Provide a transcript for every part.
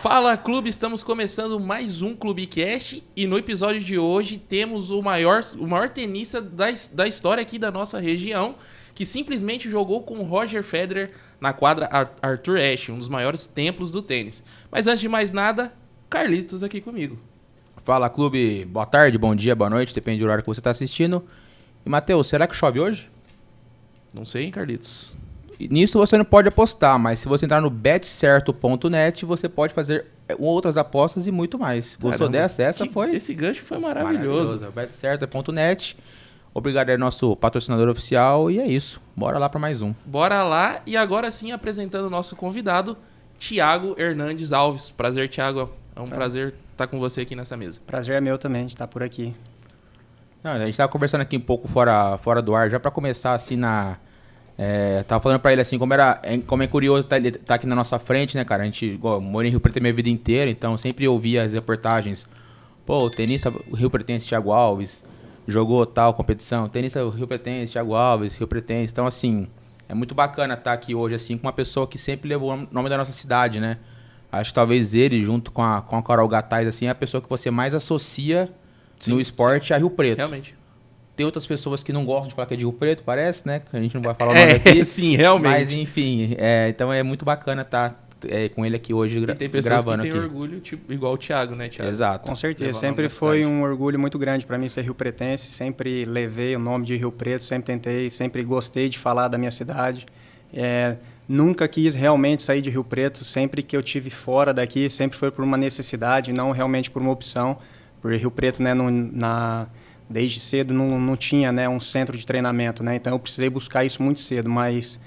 Fala Clube, estamos começando mais um Clubecast e no episódio de hoje temos o maior tenista da história aqui da nossa região, que simplesmente jogou com o Roger Federer na quadra Arthur Ashe, um dos maiores templos do tênis. Mas antes de mais nada, Carlitos aqui comigo. Fala Clube, boa tarde, bom dia, boa noite, depende do horário que você está assistindo. E Matheus, será que chove hoje? Não sei, hein, Carlitos? Nisso você não pode apostar, mas se você entrar no betcerto.net, você pode fazer outras apostas e muito mais. Gostou dessa? Esse gancho foi maravilhoso. betcerto.net. Obrigado, é nosso patrocinador oficial e é isso. Bora lá para mais um. Bora lá e agora sim apresentando o nosso convidado, Thiago Hernandes Alves. Prazer, Thiago. É um prazer estar com você aqui nessa mesa. Prazer é meu também de estar por aqui. Não, a gente estava conversando aqui um pouco fora do ar, já para começar assim tava falando pra ele assim, como é curioso tá aqui na nossa frente, né, cara? A gente, igual, morei em Rio Preto a minha vida inteira, então sempre ouvia as reportagens. Pô, o tenista Rio Pretense, Thiago Alves, jogou tal competição. Tenista Rio Pretense, Thiago Alves, Rio Pretense. Então, assim, é muito bacana estar aqui hoje, assim, com uma pessoa que sempre levou o nome da nossa cidade, né? Acho que talvez ele, junto com a Carol Gataz, assim, é a pessoa que você mais associa no esporte a Rio Preto. Realmente. Tem outras pessoas que não gostam de falar que é de Rio Preto, parece, né? A gente não vai falar o nome aqui. Sim, realmente. Mas, enfim, então é muito bacana estar com ele aqui hoje gravando aqui. Tem pessoas que têm orgulho, tipo, igual o Thiago, né, Thiago? Exato. Com certeza. Sempre foi um orgulho muito grande para mim ser rio-pretense. Sempre levei o nome de Rio Preto, sempre tentei, sempre gostei de falar da minha cidade. Nunca quis realmente sair de Rio Preto. Sempre que eu tive fora daqui, sempre foi por uma necessidade, não realmente por uma opção. Por Rio Preto, né, desde cedo não tinha, né, um centro de treinamento, né? Então eu precisei buscar isso muito cedo, mas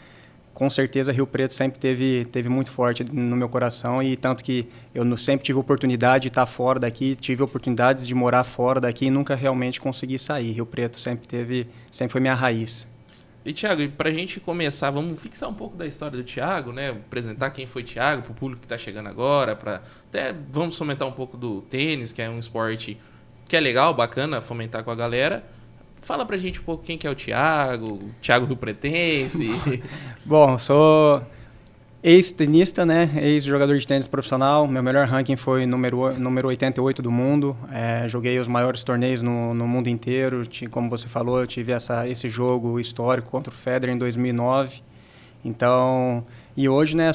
com certeza Rio Preto sempre teve muito forte no meu coração, e tanto que eu sempre tive oportunidade de estar fora daqui, tive oportunidades de morar fora daqui e nunca realmente consegui sair. Rio Preto sempre foi minha raiz. E Thiago, pra gente começar, vamos fixar um pouco da história do Thiago, né? Apresentar quem foi Thiago pro público que tá chegando agora, até vamos fomentar um pouco do tênis, que é um esporte que é legal, bacana fomentar com a galera. Fala pra gente um pouco quem que é o Thiago Rio Pretense. Bom, sou ex-tenista, né? Ex-jogador de tênis profissional. Meu melhor ranking foi número 88 do mundo. Joguei os maiores torneios no mundo inteiro. Como você falou, eu tive esse jogo histórico contra o Federer em 2009. Então, e hoje, né,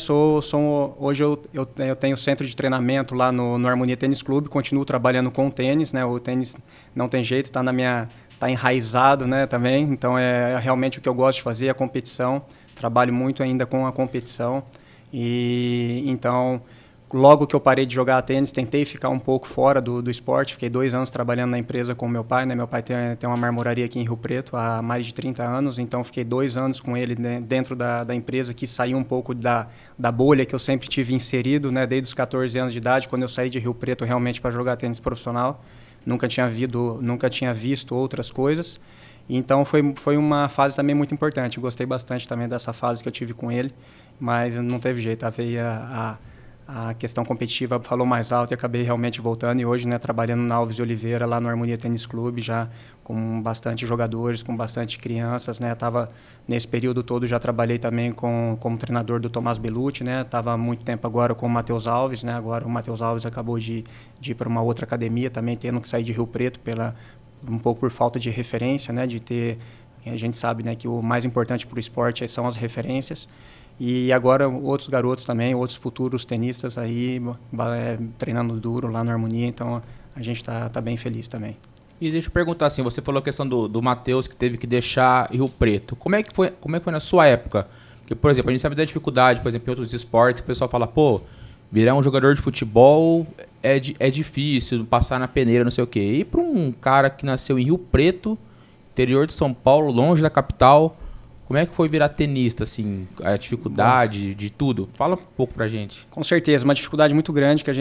hoje eu tenho centro de treinamento lá no Harmonia Tênis Clube, continuo trabalhando com tênis, né? O tênis não tem jeito, tá enraizado, né, também. Então é realmente o que eu gosto de fazer, a competição. Trabalho muito ainda com a competição. E então, logo que eu parei de jogar tênis, tentei ficar um pouco fora do esporte. Fiquei 2 anos trabalhando na empresa com meu pai, né? Meu pai tem uma marmoraria aqui em Rio Preto há mais de 30 anos, então fiquei 2 anos com ele, né, dentro da empresa, que saiu um pouco da bolha que eu sempre tive inserido, né? Desde os 14 anos de idade, quando eu saí de Rio Preto realmente para jogar tênis profissional. Nunca tinha visto outras coisas. Então foi uma fase também muito importante. Gostei bastante também dessa fase que eu tive com ele, mas não teve jeito. A questão competitiva falou mais alto e acabei realmente voltando. E hoje, né, trabalhando na Alves de Oliveira, lá no Harmonia Tênis Clube, já com bastante jogadores, com bastante crianças, né? Nesse período todo já trabalhei também como treinador do Tomás Bellucci, né? Estava há muito tempo agora com o Matheus Alves, né? Agora o Matheus Alves acabou de ir para uma outra academia, também tendo que sair de Rio Preto um pouco por falta de referência, né? A gente sabe, né, que o mais importante para o esporte são as referências. E agora outros garotos também, outros futuros tenistas aí treinando duro lá no Harmonia, então a gente tá bem feliz também. E deixa eu perguntar assim, você falou a questão do Matheus que teve que deixar Rio Preto. Como é que foi na sua época? Porque, por exemplo, a gente sabe da dificuldade, por exemplo, em outros esportes, que o pessoal fala, pô, virar um jogador de futebol é difícil, passar na peneira, não sei o quê. E para um cara que nasceu em Rio Preto, interior de São Paulo, longe da capital, como é que foi virar tenista, assim, a dificuldade de tudo? Fala um pouco pra gente. Com certeza, uma dificuldade muito grande que a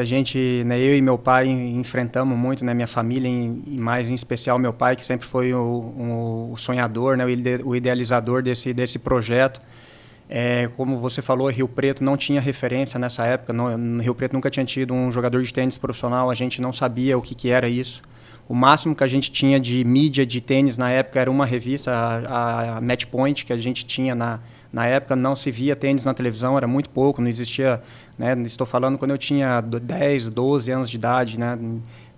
gente, né, eu e meu pai enfrentamos muito, né, minha família, e mais em especial meu pai, que sempre foi o sonhador, né, o idealizador desse projeto. Como você falou, Rio Preto não tinha referência nessa época, no Rio Preto nunca tinha tido um jogador de tênis profissional, a gente não sabia o que era isso. O máximo que a gente tinha de mídia de tênis na época era uma revista, a Match Point, que a gente tinha na época. Não se via tênis na televisão, era muito pouco, não existia, né? Estou falando quando eu tinha 10, 12 anos de idade, né?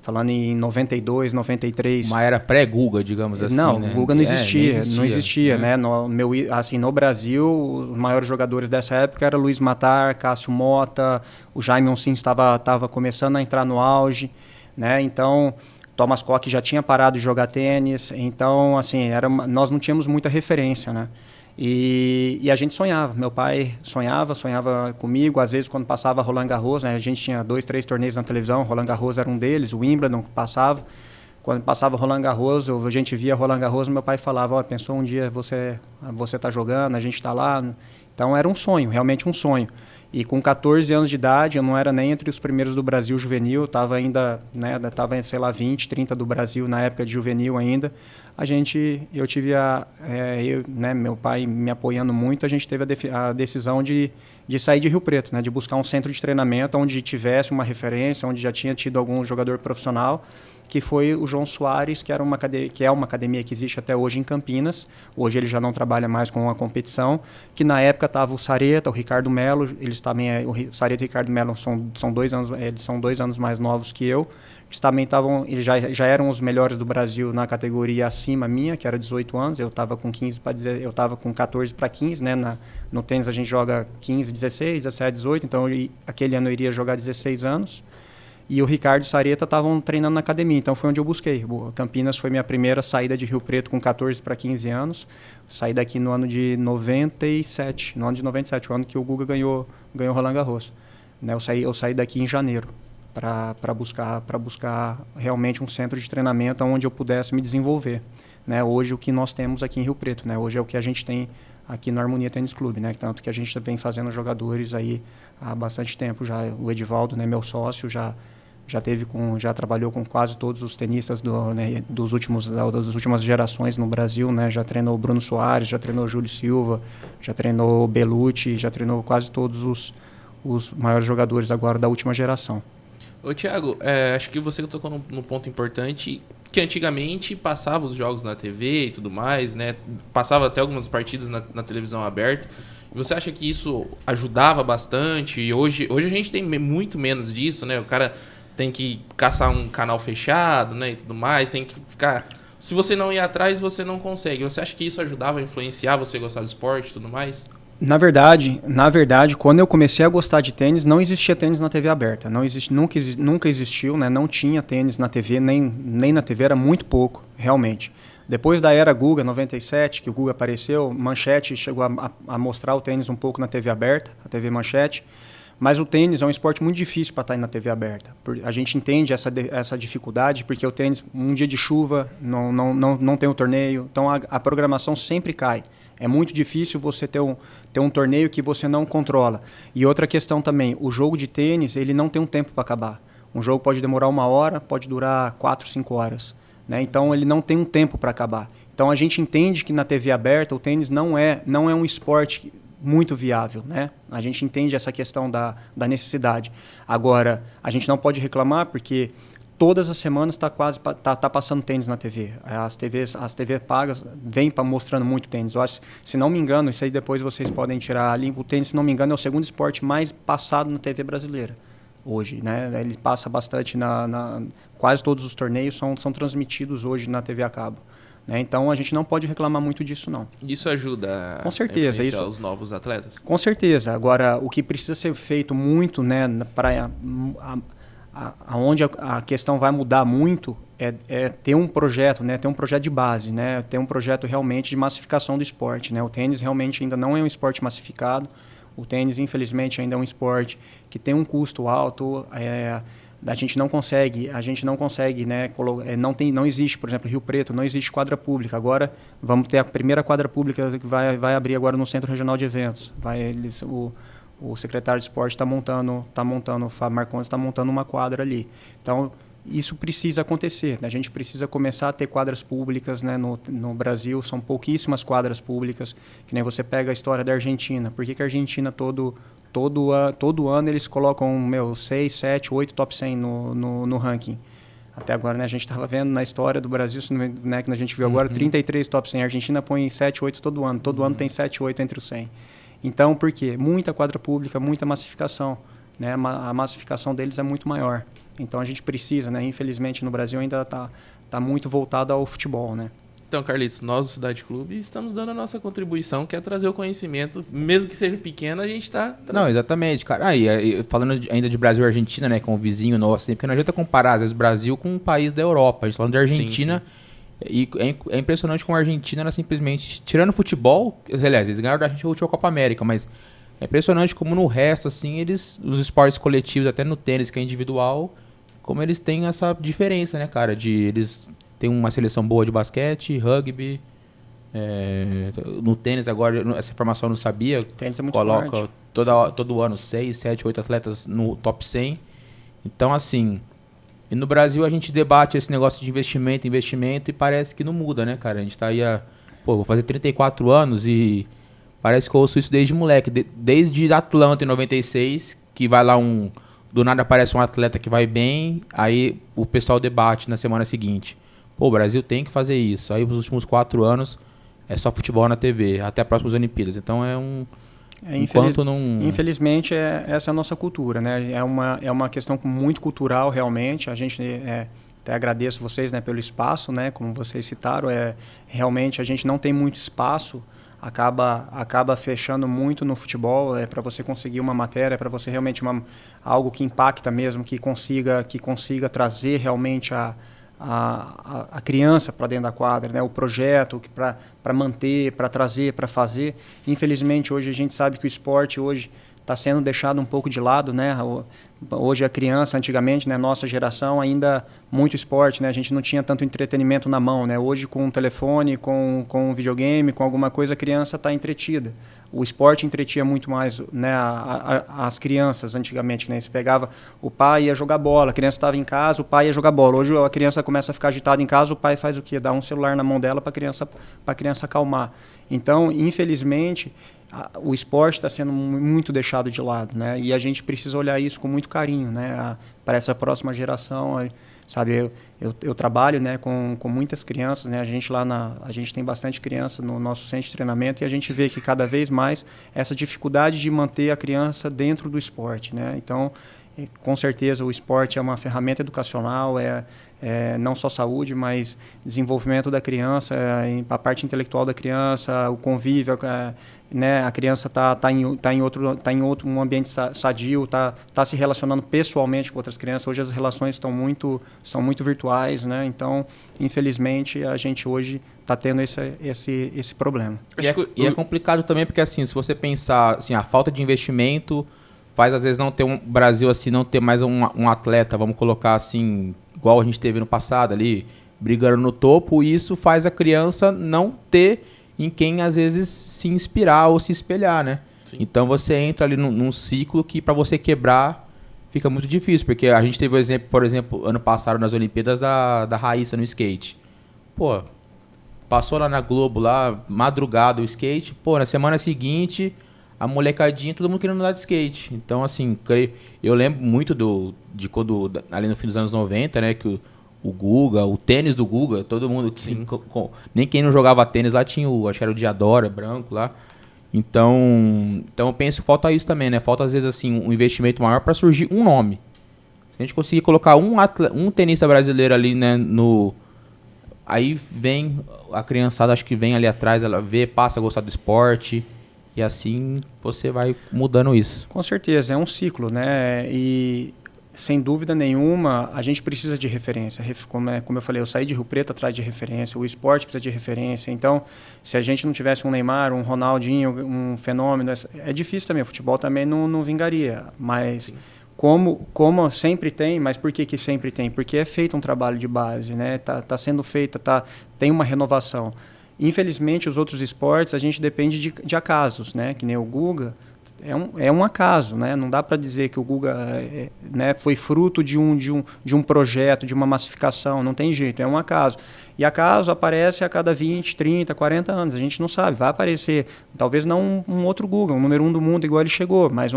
Falando em 92, 93. Uma era pré-Guga, digamos assim, não, né? Guga não existia, não existia, né? No Brasil, os maiores jogadores dessa época eram Luiz Matar, Cássio Mota, o Jaime Onsins estava começando a entrar no auge, né? Então, Thomas Koch já tinha parado de jogar tênis, então, assim, nós não tínhamos muita referência, né? E a gente sonhava, meu pai sonhava comigo, às vezes quando passava Roland Garros, né, a gente tinha 2, 3 torneios na televisão, Roland Garros era um deles, o Wimbledon passava, quando passava Roland Garros, a gente via Roland Garros, meu pai falava, pensou um dia você tá jogando, a gente está lá, então era um sonho, realmente um sonho. E com 14 anos de idade, eu não era nem entre os primeiros do Brasil juvenil, estava ainda, né, estava, sei lá, 20, 30 do Brasil na época de juvenil ainda. Eu tive né, meu pai me apoiando muito, a gente teve a decisão de sair de Rio Preto, né, de buscar um centro de treinamento onde tivesse uma referência, onde já tinha tido algum jogador profissional, que foi o João Soares, que é uma academia que existe até hoje em Campinas. Hoje ele já não trabalha mais com a competição, que na época estava o Sareta, o Ricardo Melo, eles também, o Sareta e o Ricardo Melo são 2 anos, eles são 2 anos mais novos que eu. Eles também eles já eram os melhores do Brasil na categoria acima minha, que era 18 anos, eu estava com 14 para 15, né? No tênis a gente joga 15, 16, 17, 18, então aquele ano eu iria jogar 16 anos. E o Ricardo e o Sareta estavam treinando na academia, então foi onde eu busquei. Campinas foi minha primeira saída de Rio Preto com 14 para 15 anos. Saí daqui no ano de 97, o ano que o Guga ganhou Roland Garros. Né, eu saí daqui em janeiro para buscar realmente um centro de treinamento onde eu pudesse me desenvolver. Né, hoje o que nós temos aqui em Rio Preto, né, hoje é o que a gente tem aqui no Harmonia Tênis Clube, né, tanto que a gente vem fazendo jogadores aí há bastante tempo já. O Edivaldo, né, meu sócio, já trabalhou com quase todos os tenistas das últimas gerações no Brasil, né? Já treinou o Bruno Soares, já treinou o Júlio Silva, já treinou o Belucci, já treinou quase todos os maiores jogadores agora da última geração. Ô Thiago, acho que você tocou num ponto importante, que antigamente passava os jogos na TV e tudo mais, né? Passava até algumas partidas na televisão aberta. E você acha que isso ajudava bastante? E hoje a gente tem muito menos disso, né? O cara tem que caçar um canal fechado, né, e tudo mais, tem que ficar... Se você não ir atrás, você não consegue. Você acha que isso ajudava a influenciar você gostar do esporte e tudo mais? Na verdade, quando eu comecei a gostar de tênis, não existia tênis na TV aberta. Nunca existiu, né? Não tinha tênis na TV, nem na TV, era muito pouco, realmente. Depois da era Guga, 97, que o Guga apareceu, Manchete chegou a mostrar o tênis um pouco na TV aberta, a TV Manchete. Mas o tênis é um esporte muito difícil para estar na TV aberta. A gente entende essa dificuldade, porque o tênis, um dia de chuva, não tem um torneio, então a programação sempre cai. É muito difícil você ter um torneio que você não controla. E outra questão também, o jogo de tênis, ele não tem um tempo para acabar. Um jogo pode demorar 1 hora, pode durar 4, 5 horas. Né? Então ele não tem um tempo para acabar. Então a gente entende que na TV aberta o tênis não é um esporte muito viável, né? A gente entende essa questão da necessidade. Agora, a gente não pode reclamar porque todas as semanas tá passando tênis na TV. As TV pagas vêm mostrando muito tênis. Eu acho, se não me engano, isso aí depois vocês podem tirar ali, o tênis, se não me engano, é o segundo esporte mais passado na TV brasileira hoje, né? Ele passa bastante quase todos os torneios são transmitidos hoje na TV a cabo. Então a gente não pode reclamar muito disso, não. Isso ajuda com certeza, a influenciar os novos atletas? Com certeza. Agora, o que precisa ser feito muito, né, aonde a questão vai mudar muito é ter um projeto, né, ter um projeto de base, né, ter um projeto realmente de massificação do esporte. Né? O tênis realmente ainda não é um esporte massificado. O tênis, infelizmente, ainda é um esporte que tem um custo alto. A gente não consegue, né, não existe, por exemplo, Rio Preto, não existe quadra pública. Agora vamos ter a primeira quadra pública que vai abrir agora no Centro Regional de Eventos. O secretário de esporte está montando, o Fábio Marcondes está montando uma quadra ali. Então, isso precisa acontecer. A gente precisa começar a ter quadras públicas, né, no Brasil. São pouquíssimas quadras públicas, que nem você pega a história da Argentina. Por que a Argentina todo ano eles colocam 6, 7, 8 top 100 no ranking? Até agora, né, a gente estava vendo na história do Brasil, né, que a gente viu agora, 33 top 100. A Argentina põe 7, 8 todo ano. Todo ano tem 7, 8 entre os 100. Então, por quê? Muita quadra pública, muita massificação. Né? A massificação deles é muito maior. Então, a gente precisa, né? Infelizmente, no Brasil ainda está muito voltado ao futebol, né? Então, Carlitos, nós do Cidade Clube estamos dando a nossa contribuição, que é trazer o conhecimento, mesmo que seja pequeno, a gente está... Não, exatamente, cara. Falando ainda de Brasil e Argentina, né, que é um vizinho nosso, porque não adianta comparar, às vezes, o Brasil com um país da Europa. A gente falando de Argentina, sim. E é impressionante como a Argentina era simplesmente, tirando futebol, aliás, eles ganharam da gente a última Copa América, mas é impressionante como no resto, assim, nos esportes coletivos, até no tênis, que é individual, como eles têm essa diferença, né, cara, eles... Tem uma seleção boa de basquete, rugby. No tênis agora, essa informação eu não sabia. Tênis é muito coloca forte. todo ano 6, 7, 8 atletas no top 100. Então, assim... E no Brasil a gente debate esse negócio de investimento e parece que não muda, né, cara? A gente tá aí vou fazer 34 anos e parece que eu ouço isso desde moleque. Desde Atlanta em 96, que vai lá do nada aparece um atleta que vai bem, aí o pessoal debate na semana seguinte. Pô, o Brasil tem que fazer isso. Aí, nos últimos 4 anos, é só futebol na TV, até as próximas Olimpíadas. Então, enquanto não... Infelizmente, essa é a nossa cultura, né? É uma questão muito cultural, realmente. A gente até agradeço vocês, né, pelo espaço, né? Como vocês citaram, realmente a gente não tem muito espaço, acaba fechando muito no futebol, para você conseguir uma matéria, para você realmente algo que impacta mesmo, que consiga trazer realmente a criança para dentro da quadra, né? O projeto para manter, para trazer, para fazer. Infelizmente, hoje a gente sabe que o esporte hoje está sendo deixado um pouco de lado, né? Hoje a criança, antigamente, né, nossa geração, ainda muito esporte, né? A gente não tinha tanto entretenimento na mão, né? Hoje, com um telefone, com um videogame, com alguma coisa, a criança está entretida. O esporte entretinha muito mais, né, as crianças antigamente, né? Você pegava, o pai ia jogar bola, a criança estava em casa, o pai ia jogar bola. Hoje a criança começa a ficar agitada em casa, o pai faz o quê? Dá um celular na mão dela para a criança acalmar. Então, infelizmente, o esporte está sendo muito deixado de lado, né? E a gente precisa olhar isso com muito carinho, né? Para essa próxima geração, sabe? Eu trabalho, né, com muitas crianças, né? A gente tem bastante criança no nosso centro de treinamento e a gente vê que cada vez mais essa dificuldade de manter a criança dentro do esporte, né? Então, com certeza o esporte é uma ferramenta educacional, não só saúde, mas desenvolvimento da criança, a parte intelectual da criança, o convívio, né? A criança tá em outro ambiente sadio, tá se relacionando pessoalmente com outras crianças. Hoje as relações são muito virtuais, né? Então, infelizmente, a gente hoje está tendo esse problema. E é complicado também porque, assim, se você pensar, assim, a falta de investimento faz, às vezes, não ter Brasil, assim, não ter mais um atleta, vamos colocar assim, igual a gente teve no passado ali, brigando no topo, e isso faz a criança não ter em quem, às vezes, se inspirar ou se espelhar, né? Sim. Então, você entra ali num ciclo que, para você quebrar, fica muito difícil, porque a gente teve o exemplo, por exemplo, ano passado, nas Olimpíadas, da Raíssa no skate. Pô, passou lá na Globo, lá, madrugada o skate, pô, na semana seguinte... A molecadinha, todo mundo querendo andar de skate. Então, assim, eu lembro muito de quando, ali no fim dos anos 90, né, que o Guga, o tênis do Guga, todo mundo, nem quem não jogava tênis lá tinha acho que era o Diadora, branco lá. Então eu penso que falta isso também, né? Falta, às vezes, assim, um investimento maior para surgir um nome. Se a gente conseguir colocar um tenista brasileiro ali, né, aí vem a criançada, acho que vem ali atrás, ela passa a gostar do esporte. E assim você vai mudando isso. Com certeza, é um ciclo, né? E sem dúvida nenhuma, a gente precisa de referência. Como eu falei, eu saí de Rio Preto atrás de referência, o esporte precisa de referência. Então, se a gente não tivesse um Neymar, um Ronaldinho, um fenômeno, é difícil também, o futebol também não vingaria. Mas como sempre tem, mas por que sempre tem? Porque é feito um trabalho de base, né? Tá sendo feita, tem uma renovação. Infelizmente, os outros esportes, a gente depende de acasos, né? Que nem o Guga, é um acaso, né? Não dá para dizer que o Guga né, foi fruto de um projeto, de uma massificação, não tem jeito, é um acaso. E acaso aparece a cada 20, 30, 40 anos, a gente não sabe, vai aparecer, talvez não um outro Guga, um número 1 do mundo igual ele chegou, mas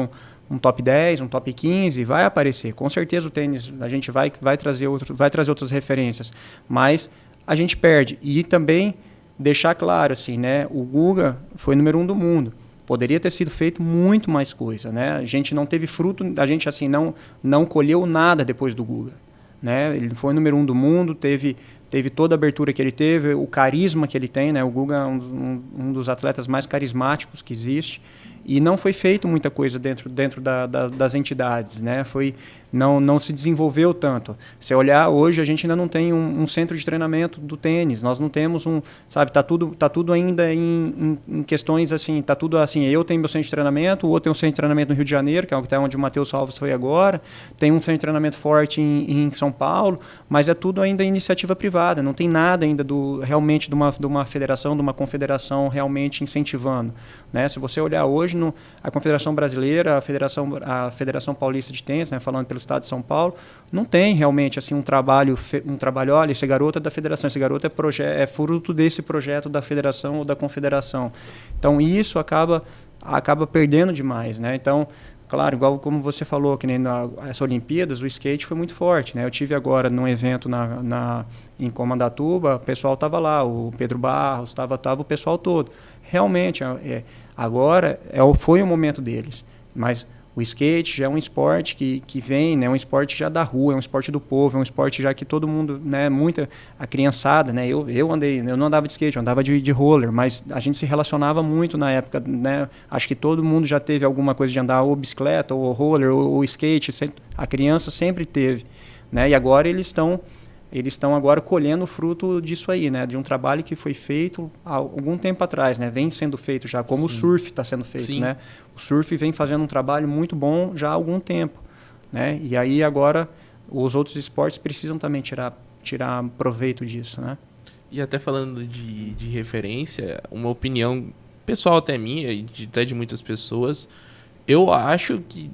um top 10, um top 15, vai aparecer. Com certeza o tênis, a gente vai trazer outras referências, mas a gente perde. E também deixar claro, assim, né, o Guga foi número 1 do mundo. Poderia ter sido feito muito mais coisa, né? A gente não teve fruto, a gente assim não colheu nada depois do Guga, né? Ele foi número 1 do mundo, teve toda a abertura que ele teve, o carisma que ele tem, né? O Guga é um dos atletas mais carismáticos que existe e não foi feito muita coisa dentro das entidades, né? Não se desenvolveu tanto. Se olhar hoje, a gente ainda não tem um centro de treinamento do tênis, nós não temos sabe, tá tudo ainda em questões assim, tá tudo assim, eu tenho meu centro de treinamento, o outro tem um centro de treinamento no Rio de Janeiro, que é onde o Matheus Alves foi agora, tem um centro de treinamento forte em São Paulo, mas é tudo ainda iniciativa privada, não tem nada ainda realmente de uma federação, de uma confederação realmente incentivando, né? Se você olhar hoje, a Confederação Brasileira, a Federação Paulista de Tênis, né, falando pelo Estado de São Paulo, não tem realmente assim um trabalho, olha, esse garoto é da federação, esse garoto é fruto desse projeto da federação ou da confederação. Então isso acaba perdendo demais, né? Então, claro, igual como você falou, que nem nas Olimpíadas, o skate foi muito forte, né? Eu tive agora num evento em Comandatuba, o pessoal estava lá, o Pedro Barros, estava o pessoal todo. Realmente, agora foi o momento deles, mas o skate já é um esporte que vem, né, um esporte já da rua, é um esporte do povo, é um esporte já que todo mundo, né, a criançada, né, eu não andava de skate, eu andava de roller, mas a gente se relacionava muito na época, né, acho que todo mundo já teve alguma coisa de andar ou bicicleta, ou roller, ou skate, a criança sempre teve, né, e agora eles estão agora colhendo o fruto disso aí, né? De um trabalho que foi feito há algum tempo atrás, né? Vem sendo feito já, como Sim. O surf está sendo feito, Sim. Né? O surf vem fazendo um trabalho muito bom já há algum tempo, né? E aí agora os outros esportes precisam também tirar proveito disso, né? E até falando de referência, uma opinião pessoal até minha e até de muitas pessoas, eu acho que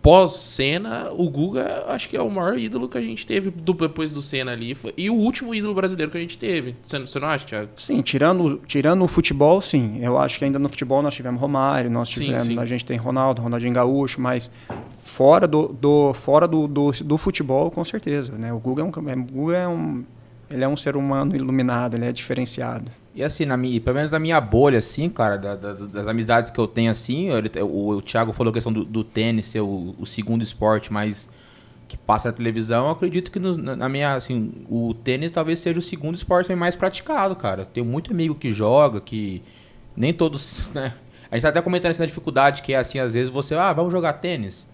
pós-Senna, o Guga acho que é o maior ídolo que a gente teve depois do Senna ali. E o último ídolo brasileiro que a gente teve. Você não acha, Thiago? Sim, tirando o futebol, sim. Eu acho que ainda no futebol nós tivemos Romário, a gente tem Ronaldinho Gaúcho, mas fora do futebol, com certeza. Né? O Guga ele é um ser humano iluminado, ele é diferenciado. E assim, pelo menos na minha bolha, assim, cara, das amizades que eu tenho, assim, o Thiago falou a questão do tênis ser o segundo esporte mais que passa na televisão. Eu acredito que na minha, assim, o tênis talvez seja o segundo esporte mais praticado, cara. Eu tenho muito amigo que joga, que nem todos, né? A gente tá até comentando essa dificuldade que é assim, às vezes você, vamos jogar tênis.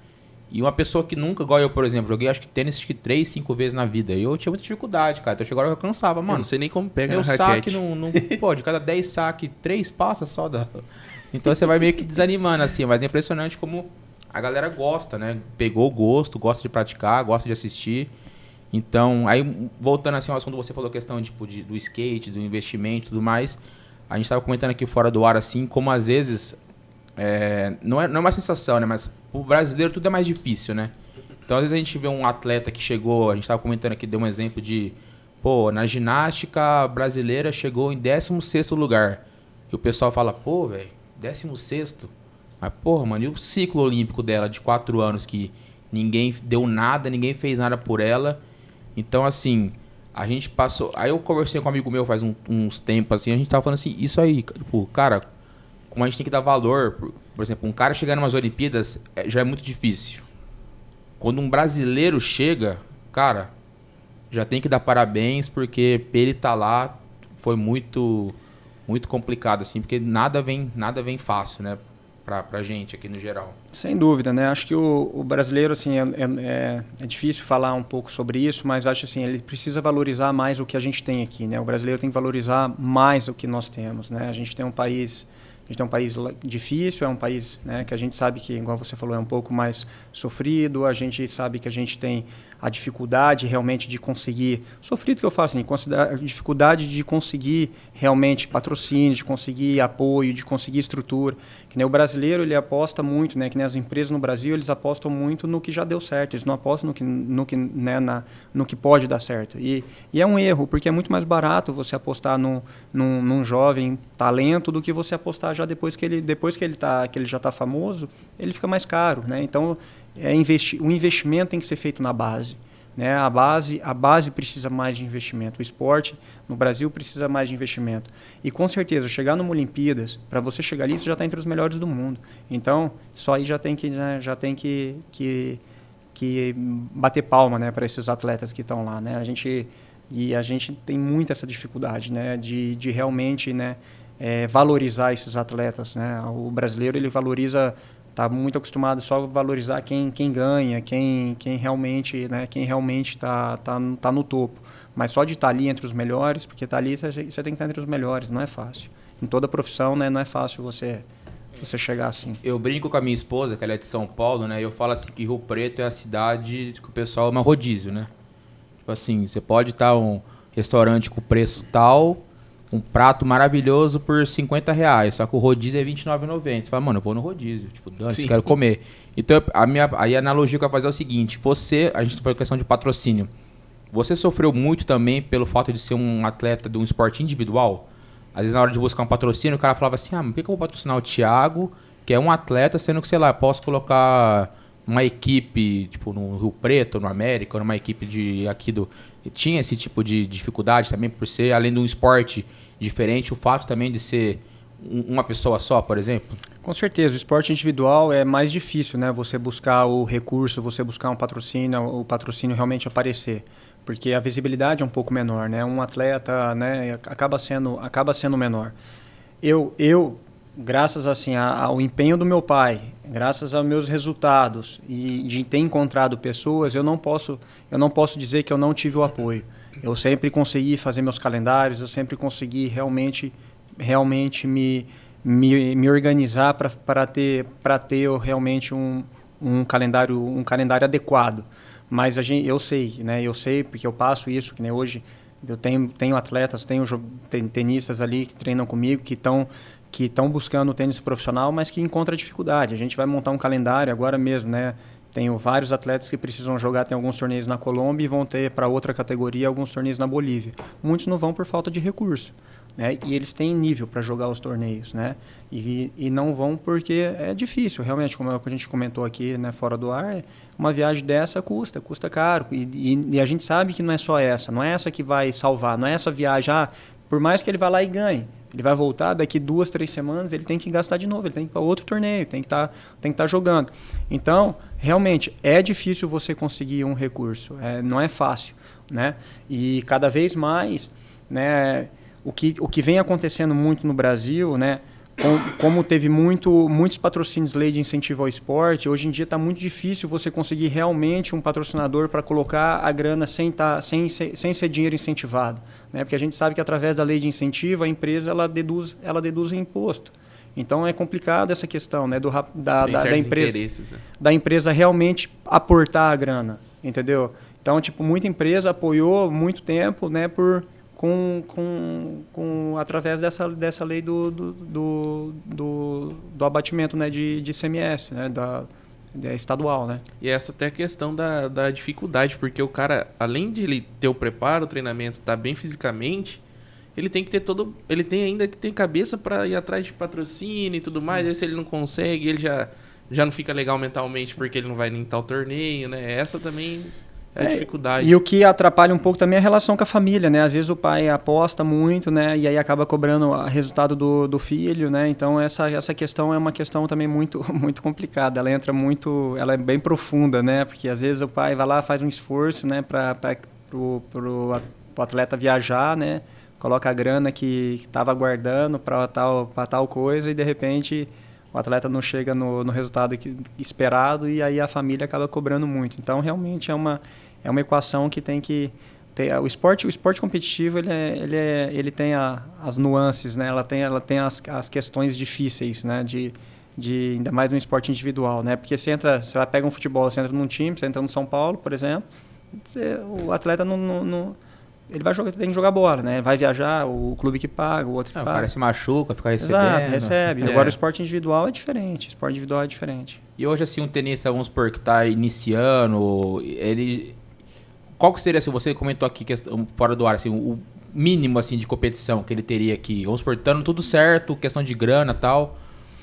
E uma pessoa que nunca, igual eu, por exemplo, joguei acho que tênis 3, 5 vezes na vida. E eu tinha muita dificuldade, cara. Então chegou a hora que eu cansava, mano. Eu não sei nem como pega meu saque não pode. Cada 10 saques, 3 passa só da... Então você vai meio que desanimando, assim. Mas é impressionante como a galera gosta, né? Pegou o gosto, gosta de praticar, gosta de assistir. Então, aí voltando assim ao assunto, você falou a questão tipo, do skate, do investimento e tudo mais. A gente tava comentando aqui fora do ar, assim, como às vezes... não é uma sensação, né? Mas o brasileiro tudo é mais difícil, né? Então, às vezes a gente vê um atleta que chegou... A gente estava comentando aqui, deu um exemplo de... Pô, na ginástica brasileira chegou em 16º lugar. E o pessoal fala, pô, velho, 16º? Mas, porra, mano, e o ciclo olímpico dela de 4 anos que ninguém deu nada, ninguém fez nada por ela. Então, assim, a gente passou... Aí eu conversei com um amigo meu faz uns tempos, assim, a gente tava falando assim, isso aí, tipo, cara... Como a gente tem que dar valor, por exemplo, um cara chegar em umas Olimpíadas já é muito difícil. Quando um brasileiro chega, cara, já tem que dar parabéns, porque pra ele estar lá foi muito, muito complicado, assim, porque nada vem fácil, né, pra gente aqui no geral. Sem dúvida, né? Acho que o brasileiro, assim, é difícil falar um pouco sobre isso, mas acho assim, ele precisa valorizar mais o que a gente tem aqui, né? O brasileiro tem que valorizar mais o que nós temos, né? A gente tem um país difícil, é um país, né, que a gente sabe que, igual você falou, é um pouco mais sofrido, a gente sabe que a gente tem a dificuldade realmente de conseguir, sofrido que eu falo assim, a dificuldade de conseguir realmente patrocínio, de conseguir apoio, de conseguir estrutura, que nem o brasileiro ele aposta muito, né, que nem as empresas no Brasil eles apostam muito no que já deu certo, eles não apostam no que pode dar certo, e é um erro, porque é muito mais barato você apostar num jovem talento do que você apostar já depois que ele já está famoso, ele fica mais caro, né? Então, o investimento tem que ser feito na base. Né? A base precisa mais de investimento. O esporte no Brasil precisa mais de investimento. E com certeza, chegar numa Olimpíadas, para você chegar ali, você já está entre os melhores do mundo. Então, só aí já tem que bater palma, né, para esses atletas que estão lá. Né? A gente tem muito essa dificuldade, né, de realmente, né, valorizar esses atletas. Né? O brasileiro, ele valoriza... Está muito acostumado só a valorizar quem ganha, quem realmente, né, quem realmente tá no topo. Mas só de estar ali entre os melhores, porque estar ali você tem que estar entre os melhores, não é fácil. Em toda profissão, né, não é fácil você chegar assim. Eu brinco com a minha esposa, que ela é de São Paulo, né? E eu falo assim que Rio Preto é a cidade que o pessoal ama rodízio, né? Tipo assim, você pode estar um restaurante com preço tal... Um prato maravilhoso por R$50, só que o rodízio é R$29,90. Você fala, mano, eu vou no rodízio, tipo, dane-se, quero comer. Então, aí a analogia que eu vou fazer é o seguinte, a gente foi questão de patrocínio, você sofreu muito também pelo fato de ser um atleta de um esporte individual? Às vezes na hora de buscar um patrocínio, o cara falava assim, mas por que eu vou patrocinar o Thiago, que é um atleta, sendo que, sei lá, posso colocar uma equipe, tipo, no Rio Preto, no América, ou numa equipe aqui do... Tinha esse tipo de dificuldade também por ser, além de um esporte diferente, o fato também de ser uma pessoa só, por exemplo? Com certeza, o esporte individual é mais difícil, né? Você buscar o recurso, você buscar um patrocínio, o patrocínio realmente aparecer. Porque a visibilidade é um pouco menor, né? Um atleta, né, acaba sendo menor. Eu graças assim ao empenho do meu pai, graças aos meus resultados e de ter encontrado pessoas, eu não posso dizer que eu não tive o apoio. Eu sempre consegui fazer meus calendários, eu sempre consegui realmente me organizar para ter realmente um calendário adequado. Mas eu sei porque eu passo isso, que nem hoje eu tenho atletas, tenho tenistas ali que treinam comigo, que estão buscando o tênis profissional, mas que encontram dificuldade. A gente vai montar um calendário agora mesmo, né? Tenho vários atletas que precisam jogar, tem alguns torneios na Colômbia e vão ter para outra categoria alguns torneios na Bolívia. Muitos não vão por falta de recurso, né? E eles têm nível para jogar os torneios, né? E não vão porque é difícil, realmente, como a gente comentou aqui, né, fora do ar, uma viagem dessa custa caro. E a gente sabe que não é só essa, não é essa que vai salvar, não é essa viagem, por mais que ele vá lá e ganhe, ele vai voltar daqui 2, 3 semanas, ele tem que gastar de novo, ele tem que ir para outro torneio, tem que estar jogando. Então, realmente, é difícil você conseguir um recurso, não é fácil, né? E cada vez mais, né, o que vem acontecendo muito no Brasil, né, como teve muitos patrocínios lei de incentivo ao esporte, hoje em dia está muito difícil você conseguir realmente um patrocinador para colocar a grana sem ser dinheiro incentivado, né? Porque a gente sabe que através da lei de incentivo a empresa ela deduz imposto. Então é complicado essa questão, né, da empresa realmente aportar a grana, entendeu? Então, tipo, muita empresa apoiou muito tempo, né, através dessa lei do abatimento, né, de ICMS, né, estadual, né? E essa até a questão da dificuldade, porque o cara, além de ele ter o preparo, o treinamento, estar bem fisicamente, ele tem que ter ele tem ainda que ter cabeça para ir atrás de patrocínio e tudo mais. Aí se ele não consegue, ele já não fica legal mentalmente porque ele não vai nem tal torneio, né? Essa também é a dificuldade. E o que atrapalha um pouco também é a relação com a família, né? Às vezes o pai aposta muito, né? E aí acaba cobrando o resultado do filho, né? Então essa questão é uma questão também muito, muito complicada. Ela é bem profunda, né? Porque às vezes o pai vai lá, faz um esforço, né? Para o atleta viajar, né? Coloca a grana que estava guardando para tal coisa e de repente o atleta não chega no resultado esperado e aí a família acaba cobrando muito. Então realmente é uma equação que tem que ter. O esporte competitivo ele tem as nuances, né? Ela tem as questões difíceis, né? De ainda mais no esporte individual, né? Porque você vai pegar um futebol, você entra num time, você entra no São Paulo, por exemplo, o atleta não ele vai jogar, tem que jogar bola, né? Vai viajar, o clube que paga, o outro que paga. O cara se machuca, fica recebendo. Exato, recebe. Agora o esporte individual é diferente. E hoje, assim, um tenista, vamos supor, que está iniciando, qual que seria, assim, você comentou aqui, fora do ar, assim, mínimo, assim, de competição que ele teria aqui? Vamos supor, dando tudo certo, questão de grana e tal.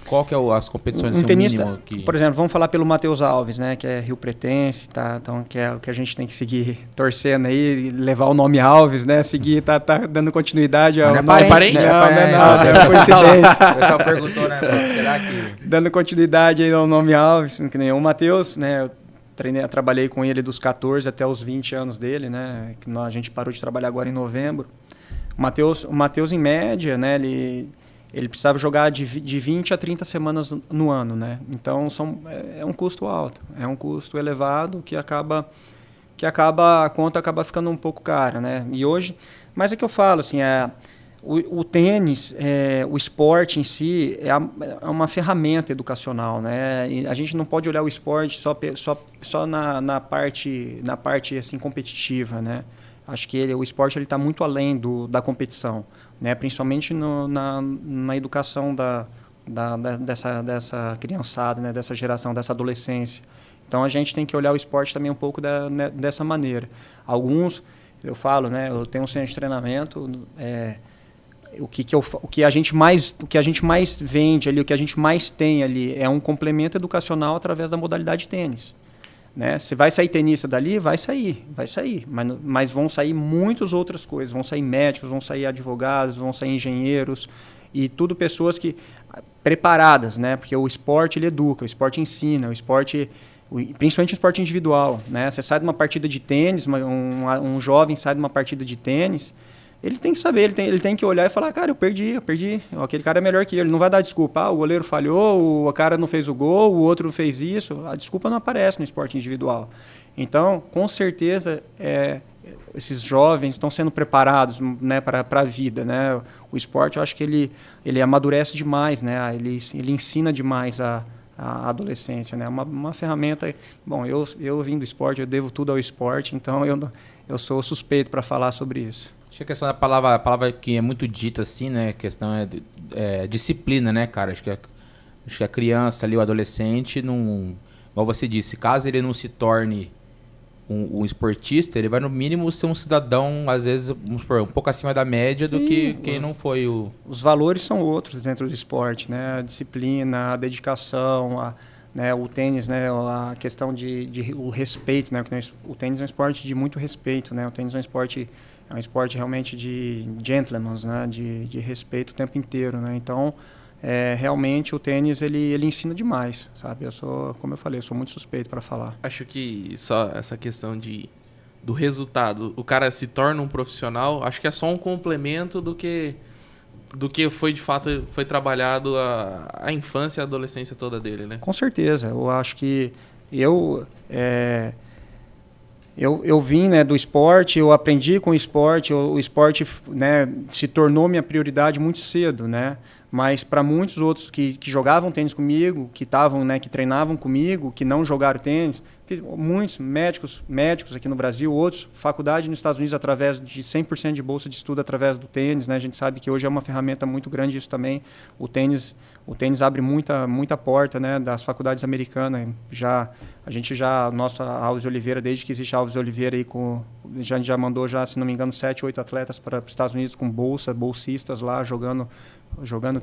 Qual que é as competições, assim, tenista, mínimo que... Por exemplo, vamos falar pelo Matheus Alves, né, que é Rio Pretense, tá? Então, que é o que a gente tem que seguir torcendo aí, levar o nome Alves, né, seguir, tá dando continuidade ao não nome. É parente? Não, é coincidência. O pessoal perguntou, né, será que... Dando continuidade aí ao nome Alves, que nem o Matheus, né, eu trabalhei com ele dos 14 até os 20 anos dele, né, que a gente parou de trabalhar agora em novembro. O Matheus, em média, né, ele precisava jogar de 20 a 30 semanas no ano, né? Então é um custo alto, é um custo elevado que a conta acaba ficando um pouco cara, né? E hoje, mas é que eu falo assim, o tênis, o esporte em si é uma ferramenta educacional, né? E a gente não pode olhar o esporte só na parte assim competitiva, né? Acho que o esporte está muito além da competição, né? Principalmente na educação dessa criançada, né? Dessa geração, dessa adolescência. Então a gente tem que olhar o esporte também um pouco dessa maneira. Alguns, eu falo, né? Eu tenho um centro de treinamento, o que a gente mais vende ali, o que a gente mais tem ali é um complemento educacional através da modalidade tênis. Né? Se vai sair tenista dali, vai sair. Mas vão sair muitas outras coisas. Vão sair médicos, vão sair advogados, vão sair engenheiros. E tudo pessoas preparadas, né? Porque o esporte ele educa, o esporte ensina, principalmente o esporte individual. Né? Você sai de uma partida de tênis, um jovem sai de uma partida de tênis, ele tem que saber, ele tem que olhar e falar, cara, eu perdi. Aquele cara é melhor que ele. Não vai dar desculpa. O goleiro falhou, o cara não fez o gol, o outro fez isso. A desculpa não aparece no esporte individual. Então, com certeza, esses jovens estão sendo preparados, né, para a vida. Né? O esporte, eu acho que ele amadurece demais, né? Ele ensina demais a adolescência. Né? Uma ferramenta... Bom, eu vim do esporte, eu devo tudo ao esporte, então eu sou suspeito para falar sobre isso. Acho que a questão da palavra, a palavra que é muito dita assim, né? A questão é disciplina, né, cara? Acho que a criança ali, o adolescente, não, igual você disse, caso ele não se torne um esportista, ele vai no mínimo ser um cidadão, às vezes, vamos supor, um pouco acima da média. Sim, do que quem não foi o... Os valores são outros dentro do esporte, né? A disciplina, a dedicação, né, o tênis, né, a questão o respeito, né? O tênis é um esporte de muito respeito, né? O tênis é um esporte realmente de gentlemen, né? De respeito o tempo inteiro, né? Então, realmente o tênis ele ensina demais, sabe? Como eu falei, eu sou muito suspeito para falar. Acho que só essa questão do resultado, o cara se torna um profissional, acho que é só um complemento do que foi de fato foi trabalhado a infância e a adolescência toda dele, né? Com certeza, eu acho que eu vim, né, do esporte, eu aprendi com o esporte né, se tornou minha prioridade muito cedo, né? Mas para muitos outros que jogavam tênis comigo, que treinavam comigo, que não jogaram tênis, muitos médicos aqui no Brasil, outros, faculdade nos Estados Unidos através de 100% de bolsa de estudo através do tênis, né? A gente sabe que hoje é uma ferramenta muito grande isso também. O tênis abre muita porta, né, das faculdades americanas. Nossa Alves Oliveira, desde que existe a Alves Oliveira aí já mandou se não me engano, 7, 8 atletas para os Estados Unidos com bolsistas lá jogando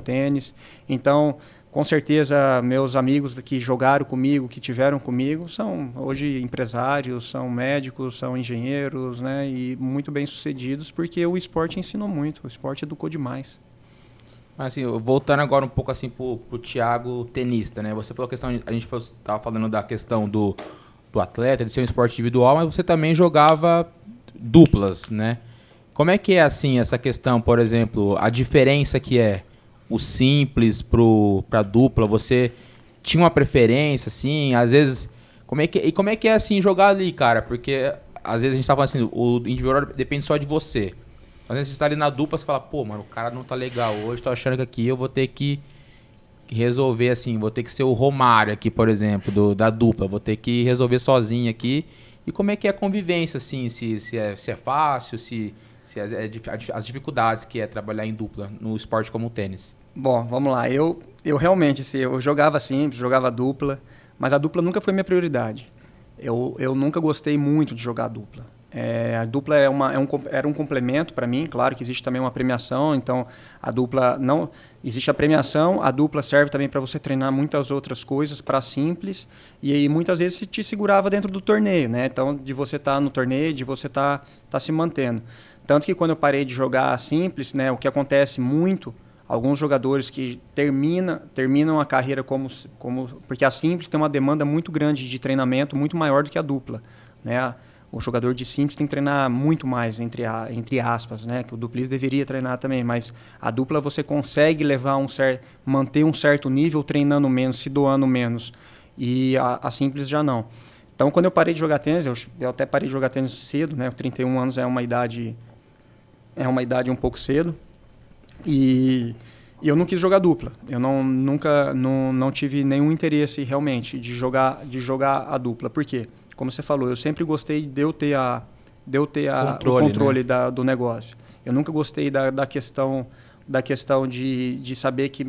tênis. Então, com certeza, meus amigos que jogaram comigo, que tiveram comigo, são hoje empresários, são médicos, são engenheiros, né, e muito bem-sucedidos, porque o esporte ensinou muito, o esporte educou demais. Assim, voltando agora um pouco assim pro Thiago tenista, né? Você falou a questão, a gente estava falando da questão do atleta, de ser um esporte individual, mas você também jogava duplas, né? Como é que é assim essa questão, por exemplo, a diferença que é o simples pra dupla? Você tinha uma preferência, assim, às vezes... Como é que é assim jogar ali, cara? Porque às vezes a gente tá falando assim, o individual depende só de você. Às vezes você tá ali na dupla, você fala, pô, mano, o cara não tá legal hoje, tô achando que aqui eu vou ter que resolver, assim, vou ter que ser o Romário aqui, por exemplo, da dupla, vou ter que resolver sozinho aqui. E como é que é a convivência, assim, se é fácil, as dificuldades que é trabalhar em dupla no esporte como o tênis? Bom, vamos lá, eu realmente, assim, eu jogava simples, jogava dupla, mas a dupla nunca foi minha prioridade. Eu nunca gostei muito de jogar dupla. A dupla era um complemento para mim, claro que existe também uma premiação, então a dupla não... Existe a premiação, a dupla serve também para você treinar muitas outras coisas para simples, e aí muitas vezes te segurava dentro do torneio, né? Então, de você estar no torneio, de você estar se mantendo. Tanto que quando eu parei de jogar simples, né, o que acontece muito, alguns jogadores que terminam a carreira porque a simples tem uma demanda muito grande de treinamento, muito maior do que a dupla, né? O jogador de simples tem que treinar muito mais, entre aspas, né? Que o duplista deveria treinar também, mas a dupla você consegue manter um certo nível treinando menos, se doando menos, e a simples já não. Então, quando eu parei de jogar tênis, eu até parei de jogar tênis cedo, né? 31 anos é uma idade um pouco cedo, e eu não quis jogar dupla. Eu nunca tive nenhum interesse realmente de jogar a dupla. Por quê? Como você falou, eu sempre gostei de eu ter o controle, né? Do negócio. Eu nunca gostei da questão de saber que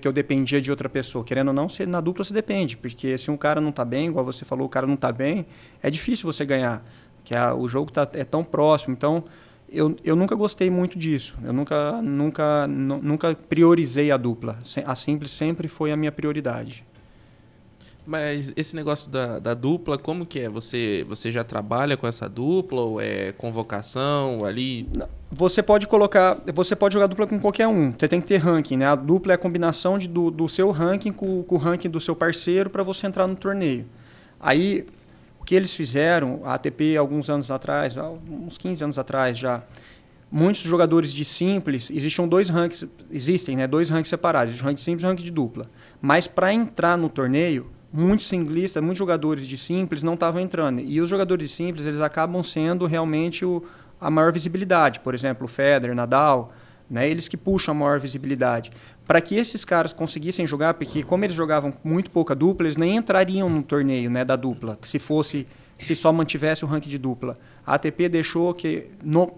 eu dependia de outra pessoa. Querendo ou não, na dupla você depende, porque se um cara não está bem, igual você falou, o cara não está bem, é difícil você ganhar, que o jogo é tão próximo. Então, eu nunca gostei muito disso. Eu nunca priorizei a dupla. A simples sempre foi a minha prioridade. Mas esse negócio da dupla, como que é? Você já trabalha com essa dupla ou é convocação ali? Você pode jogar dupla com qualquer um. Você tem que ter ranking, né? A dupla é a combinação do seu ranking com o ranking do seu parceiro para você entrar no torneio. Aí, o que eles fizeram, a ATP alguns anos atrás, uns 15 anos atrás já, muitos jogadores de simples, existem dois ranks separados, existe o ranking simples e o ranking de dupla. Mas para entrar no torneio, muitos singlistas, muitos jogadores de simples não estavam entrando. E os jogadores de simples, eles acabam sendo realmente a maior visibilidade. Por exemplo, o Federer, Nadal, né, eles que puxam a maior visibilidade. Para que esses caras conseguissem jogar, porque como eles jogavam muito pouca dupla, eles nem entrariam no torneio, né, da dupla, se só mantivesse o ranking de dupla. A ATP deixou que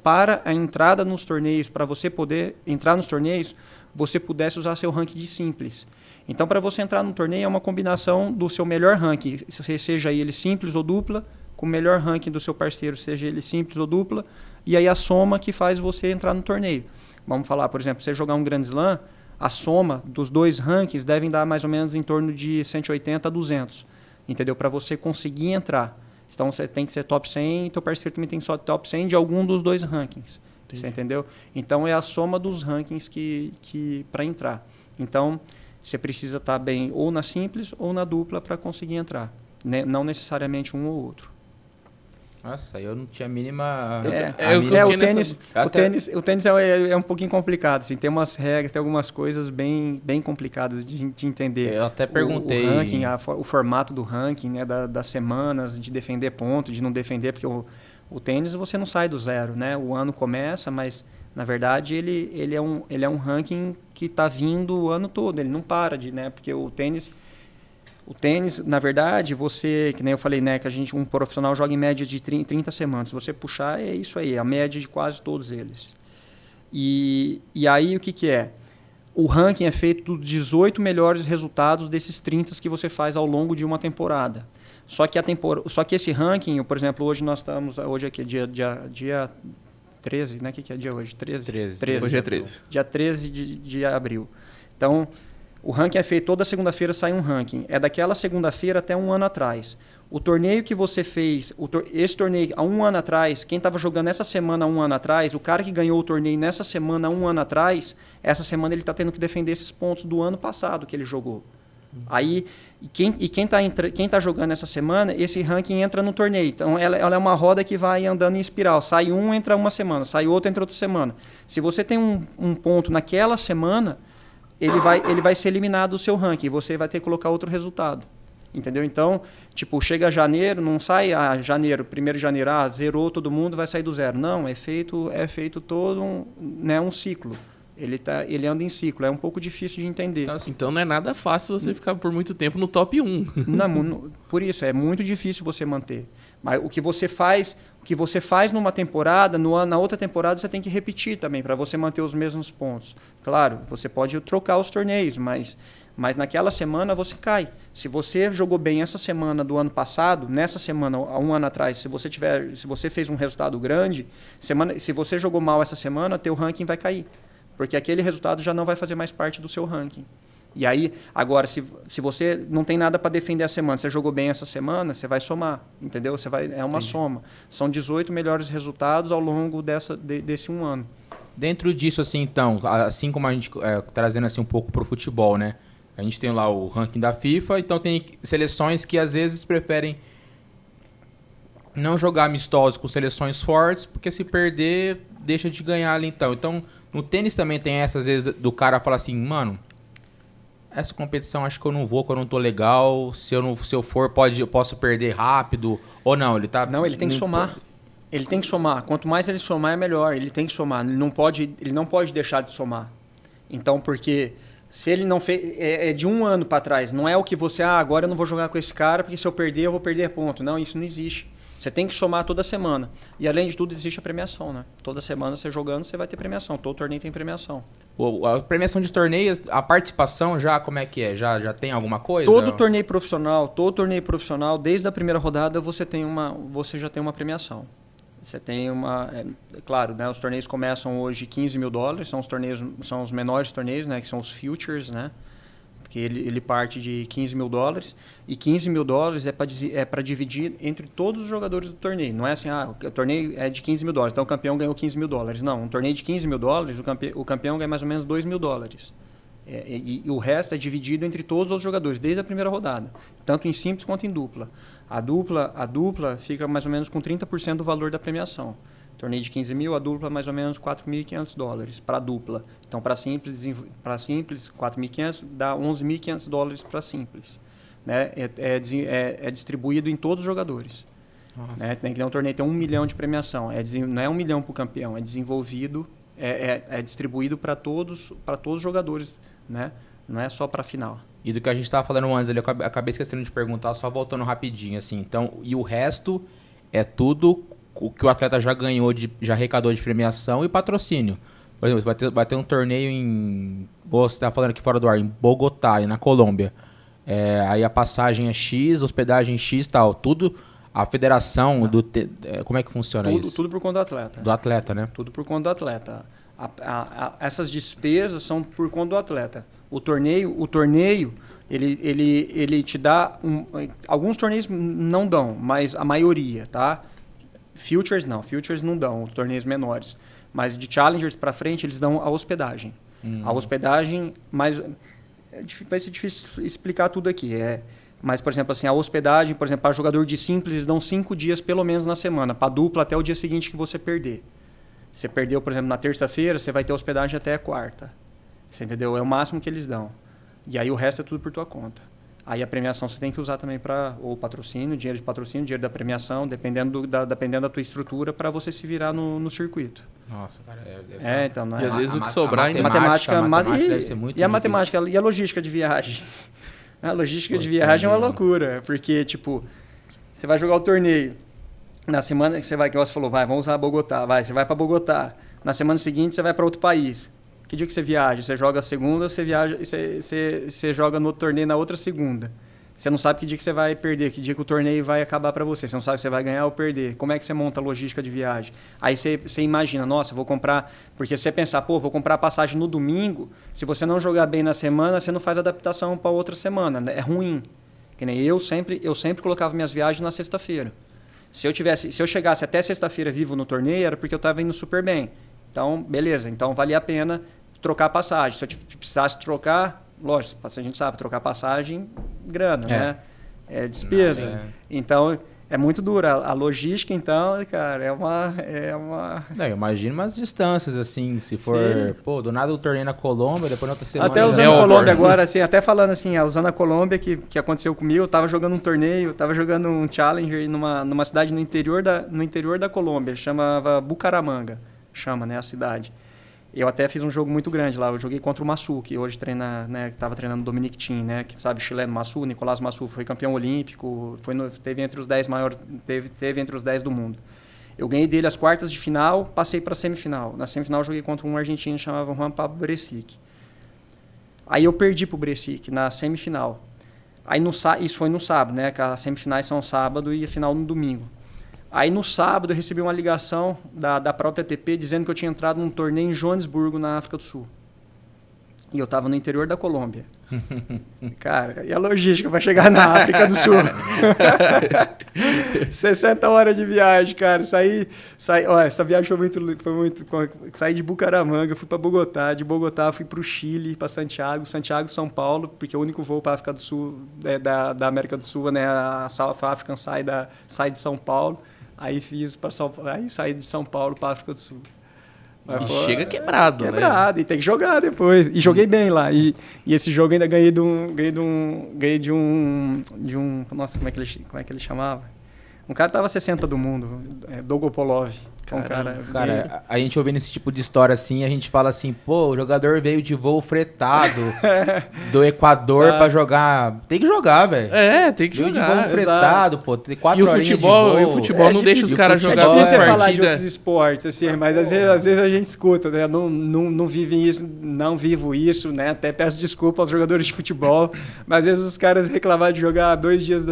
para a entrada nos torneios, para você poder entrar nos torneios, você pudesse usar seu ranking de simples. Então, para você entrar no torneio, é uma combinação do seu melhor ranking, seja ele simples ou dupla, com o melhor ranking do seu parceiro, seja ele simples ou dupla, e aí a soma que faz você entrar no torneio. Vamos falar, por exemplo, você jogar um Grand Slam, a soma dos dois rankings devem dar mais ou menos em torno de 180 a 200, entendeu? Para você conseguir entrar. Então, você tem que ser top 100 e teu parceiro também tem que ser top 100 de algum dos dois rankings. Entendi. Você entendeu? Então, é a soma dos rankings para entrar. Então, você precisa estar bem ou na simples ou na dupla para conseguir entrar. Não necessariamente um ou outro. Nossa, eu não tinha a mínima... O tênis é um pouquinho complicado. Assim, tem umas regras, tem algumas coisas bem complicadas de entender. Eu até perguntei... O ranking, o formato do ranking, né, das semanas, de defender ponto, de não defender, porque o tênis você não sai do zero, né? O ano começa, mas... Na verdade, ele é um ranking que está vindo o ano todo, ele não para né? Porque o tênis, na verdade, que nem eu falei, né? Que um profissional joga em média de 30 semanas. Se você puxar, é isso aí, a média de quase todos eles. E aí, o que é? O ranking é feito dos 18 melhores resultados desses 30 que você faz ao longo de uma temporada. Só que esse ranking, por exemplo, hoje aqui é dia 13, né? O que é dia hoje? 13? 13. Hoje é 13. Dia 13 de abril. Então, o ranking é feito, toda segunda-feira sai um ranking. É daquela segunda-feira até um ano atrás. O torneio que você fez, esse torneio há um ano atrás, quem estava jogando essa semana há um ano atrás, o cara que ganhou o torneio nessa semana há um ano atrás, essa semana ele está tendo que defender esses pontos do ano passado que ele jogou. Aí, quem tá jogando essa semana, esse ranking entra no torneio. Então, ela é uma roda que vai andando em espiral. Sai um, entra uma semana. Sai outro, entra outra semana. Se você tem um ponto naquela semana, ele vai ser eliminado do seu ranking. Você vai ter que colocar outro resultado. Entendeu? Então, tipo, chega janeiro, não sai janeiro, 1º de janeiro, zerou todo mundo, vai sair do zero. Não, é feito todo um ciclo. Ele anda em ciclo, é um pouco difícil de entender. Então não é nada fácil você ficar por muito tempo no top 1. Não, por isso, é muito difícil você manter. Mas o que você faz numa temporada, na outra temporada você tem que repetir também, para você manter os mesmos pontos. Claro, você pode trocar os torneios, mas Mas naquela semana você cai. Se você jogou bem essa semana do ano passado, nessa semana, há um ano atrás, se você fez um resultado grande, se você jogou mal essa semana, teu ranking vai cair. Porque aquele resultado já não vai fazer mais parte do seu ranking. E aí, agora, se você não tem nada para defender a semana, você jogou bem essa semana, você vai somar, entendeu? É uma soma. São 18 melhores resultados ao longo desse um ano. Dentro disso, assim, então, assim como a gente trazendo assim um pouco pro futebol, né? A gente tem lá o ranking da FIFA, então tem seleções que às vezes preferem não jogar amistosos com seleções fortes, porque se perder, deixa de ganhar ali então. Então, no tênis também tem essa, às vezes, do cara falar assim, mano, essa competição acho que eu não vou, que eu não tô legal, se eu for, eu posso perder rápido, ou não, ele tá... Não, ele tem que somar. Ele tem que somar. Quanto mais ele somar, é melhor. Ele tem que somar. Ele não pode deixar de somar. Então, porque se ele não fez... É de um ano para trás. Não é o que você... agora eu não vou jogar com esse cara, porque se eu perder, eu vou perder ponto. Não, isso não existe. Você tem que somar toda semana. E, além de tudo, existe a premiação, né? Toda semana você jogando, você vai ter premiação. Todo torneio tem premiação. A premiação de torneios, a participação já, como é que é? Já tem alguma coisa? Todo torneio profissional, desde a primeira rodada, você já tem uma premiação. Você tem claro, né? Os torneios começam hoje $15 mil, são os menores torneios, né? Que são os futures, né? Que ele parte de $15 mil, e $15 mil é para dividir entre todos os jogadores do torneio. Não é assim, o torneio é de $15 mil, então o campeão ganhou $15 mil. Não, um torneio de $15 mil, o campeão ganha mais ou menos $2 mil. E o resto é dividido entre todos os jogadores, desde a primeira rodada, tanto em simples quanto em dupla. A dupla fica mais ou menos com 30% do valor da premiação. Torneio de 15 mil, a dupla mais ou menos $4.500 para a dupla. Então, para simples, $4.500 dá $11.500 para simples. Né? É distribuído em todos os jogadores. Né? Tem que ter um torneio tem 1 milhão de premiação. Não é 1 milhão para o campeão, é desenvolvido, é distribuído para todos os jogadores, né? Não é só para a final. E do que a gente estava falando antes, eu acabei esquecendo de perguntar, só voltando rapidinho, assim. Então, e o resto é tudo o que o atleta já ganhou, já arrecadou de premiação e patrocínio. Por exemplo, vai ter um torneio você está falando aqui fora do ar, em Bogotá, na Colômbia. Aí a passagem é X, hospedagem X e tal. Tudo, a federação, como é que funciona isso? Tudo por conta do atleta. Do atleta, né? Tudo por conta do atleta. Essas despesas são por conta do atleta. O torneio ele te dá... alguns torneios não dão, mas a maioria, tá? Futures não dão, torneios menores. Mas de Challengers para frente, eles dão a hospedagem. A hospedagem, mas vai ser difícil explicar tudo aqui. Mas, por exemplo, assim, a hospedagem, por exemplo, para jogador de simples, eles dão 5 dias pelo menos na semana. Para dupla, até o dia seguinte que você perder. Você perdeu, por exemplo, na terça-feira, você vai ter hospedagem até a quarta. Você entendeu? É o máximo que eles dão. E aí o resto é tudo por tua conta. Aí a premiação você tem que usar também para o patrocínio, dinheiro de patrocínio, dinheiro da premiação, dependendo da tua estrutura, para você se virar no circuito. Nossa, cara, então, não é? E às vezes o que sobrar a matemática deve ser muito difícil. Matemática e a logística de viagem. A logística de viagem é uma loucura, porque tipo, você vai jogar o torneio. Na semana que você falou, vamos usar Bogotá, você vai para Bogotá. Na semana seguinte você vai para outro país. Que dia que você viaja? Você joga a segunda, você joga no outro torneio na outra segunda. Você não sabe que dia que você vai perder, que dia que o torneio vai acabar para você. Você não sabe se você vai ganhar ou perder. Como é que você monta a logística de viagem? Aí você imagina, nossa, vou comprar... Porque se você pensar, vou comprar passagem no domingo, se você não jogar bem na semana, você não faz adaptação para outra semana. É ruim. Que nem eu sempre colocava minhas viagens na sexta-feira. Se eu chegasse até sexta-feira vivo no torneio, era porque eu estava indo super bem. Então, beleza. Então, valia a pena trocar a passagem. Se eu precisasse trocar, lógico, a gente sabe, trocar passagem, grana, né? É despesa. Nossa, Então, é muito dura. A logística, então, cara, é uma... Não, eu imagino umas distâncias, assim, se for... Sim. Do nada o torneio na Colômbia, depois na outra semana... Até usando a Colômbia agora, assim, até falando assim, usando a Colômbia, que aconteceu comigo, eu tava jogando um torneio, tava jogando um Challenger numa cidade no interior da Colômbia, chamava Bucaramanga, né, a cidade. Eu até fiz um jogo muito grande lá. Eu joguei contra o Massu, que hoje treina, né, que estava treinando o Dominic Thiem, né, que sabe, chileno Massu, Nicolás Massu, foi campeão olímpico, teve entre os 10 maiores, teve entre os 10 do mundo. Eu ganhei dele as quartas de final, passei para a semifinal. Na semifinal eu joguei contra um argentino que chamava Juan Pablo Beresic. Aí eu perdi pro Brescic na semifinal. Aí isso foi no sábado, né? Que as semifinais são sábado e a final no domingo. Aí no sábado eu recebi uma ligação da própria ATP dizendo que eu tinha entrado num torneio em Joanesburgo, na África do Sul. E eu tava no interior da Colômbia. Cara, e a logística para chegar na África do Sul? 60 horas de viagem, cara. Ó, essa viagem foi muito. Saí de Bucaramanga, fui para Bogotá. De Bogotá fui para o Chile, para Santiago, São Paulo, porque o único voo para a África do Sul, da América do Sul, né? A South African sai de São Paulo. Aí saí de São Paulo para a África do Sul. Mas chega quebrado, né? E tem que jogar depois. E joguei bem lá. E esse jogo ainda ganhei de um... Nossa, como é que ele chamava? Um cara tava 60 do mundo, Dogopolov. Cara, a gente ouvindo esse tipo de história assim, a gente fala assim, pô, o jogador veio de voo fretado do Equador pra jogar. Tem que jogar, velho. Tem que jogar. De voo fretado, pô, tem 4 horinhas de voo. E o futebol não deixa os caras jogar. É difícil falar de outros esportes, assim, mas às vezes a gente escuta, né? Não vivem isso, não vivo isso, né? Até peço desculpa aos jogadores de futebol, mas às vezes os caras reclamaram de jogar 2 dias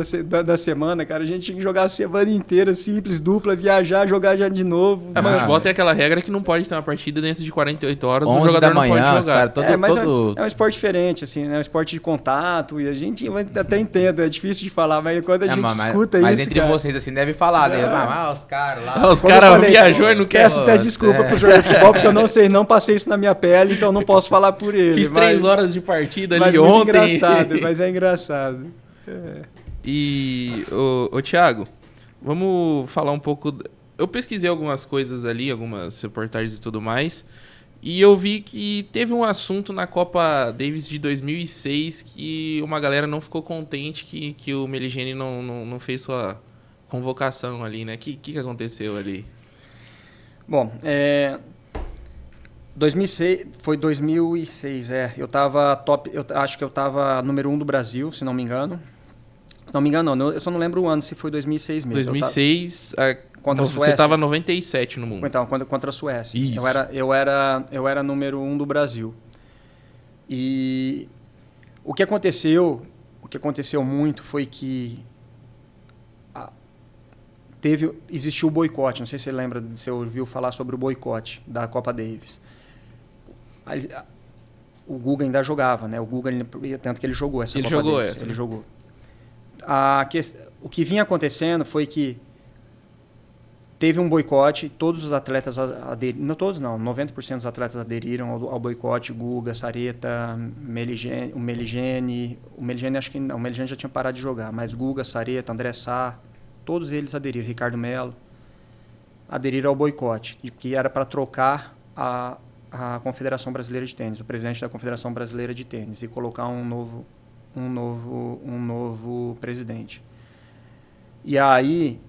da semana, cara. A gente tinha que jogar a semana inteira, simples, dupla, viajar, jogar já de novo. O futebol tem aquela regra que não pode ter uma partida dentro de 48 horas, o 11 jogador da manhã, não pode jogar. Cara, mas é um esporte diferente, assim, né? É um esporte de contato, e a gente até entende, é difícil de falar, mas quando a gente escuta isso, mas entre vocês, assim, deve falar, né? Os caras lá... Os caras viajou e não quer... Peço até desculpa pro jogador de futebol, porque eu não passei isso na minha pele, então não posso falar por ele. Fiz 3 horas de partida ali ontem. Mas é engraçado. E, ô Thiago, vamos falar um pouco... Eu pesquisei algumas coisas ali, algumas reportagens e tudo mais, e eu vi que teve um assunto na Copa Davis de 2006 que uma galera não ficou contente que o Meligeni não fez sua convocação ali, né? O que aconteceu ali? Bom, 2006, foi 2006, eu tava acho que eu tava número 1 do Brasil, se não me engano. Se não me engano, não, eu só não lembro o ano, se foi 2006 mesmo. 2006... Contra a Suécia. Você estava 97 no mundo. Então, contra a Suécia. Isso. Eu era número 1 do Brasil. E o que aconteceu muito foi que existiu o boicote. Não sei se você lembra, se você ouviu falar sobre o boicote da Copa Davis. O Guga ainda jogava, né? O Guga, tanto que ele jogou essa Copa Davis. Ele jogou. O que vinha acontecendo foi que teve um boicote, todos os atletas aderiram, não todos não, 90% dos atletas aderiram ao boicote, Guga, Sareta, o Meligeni acho que não, o Meligeni já tinha parado de jogar, mas Guga, Sareta, André Sá, todos eles aderiram, Ricardo Melo, aderiram ao boicote, que era para trocar a Confederação Brasileira de Tênis, o presidente da Confederação Brasileira de Tênis, e colocar um novo presidente. E aí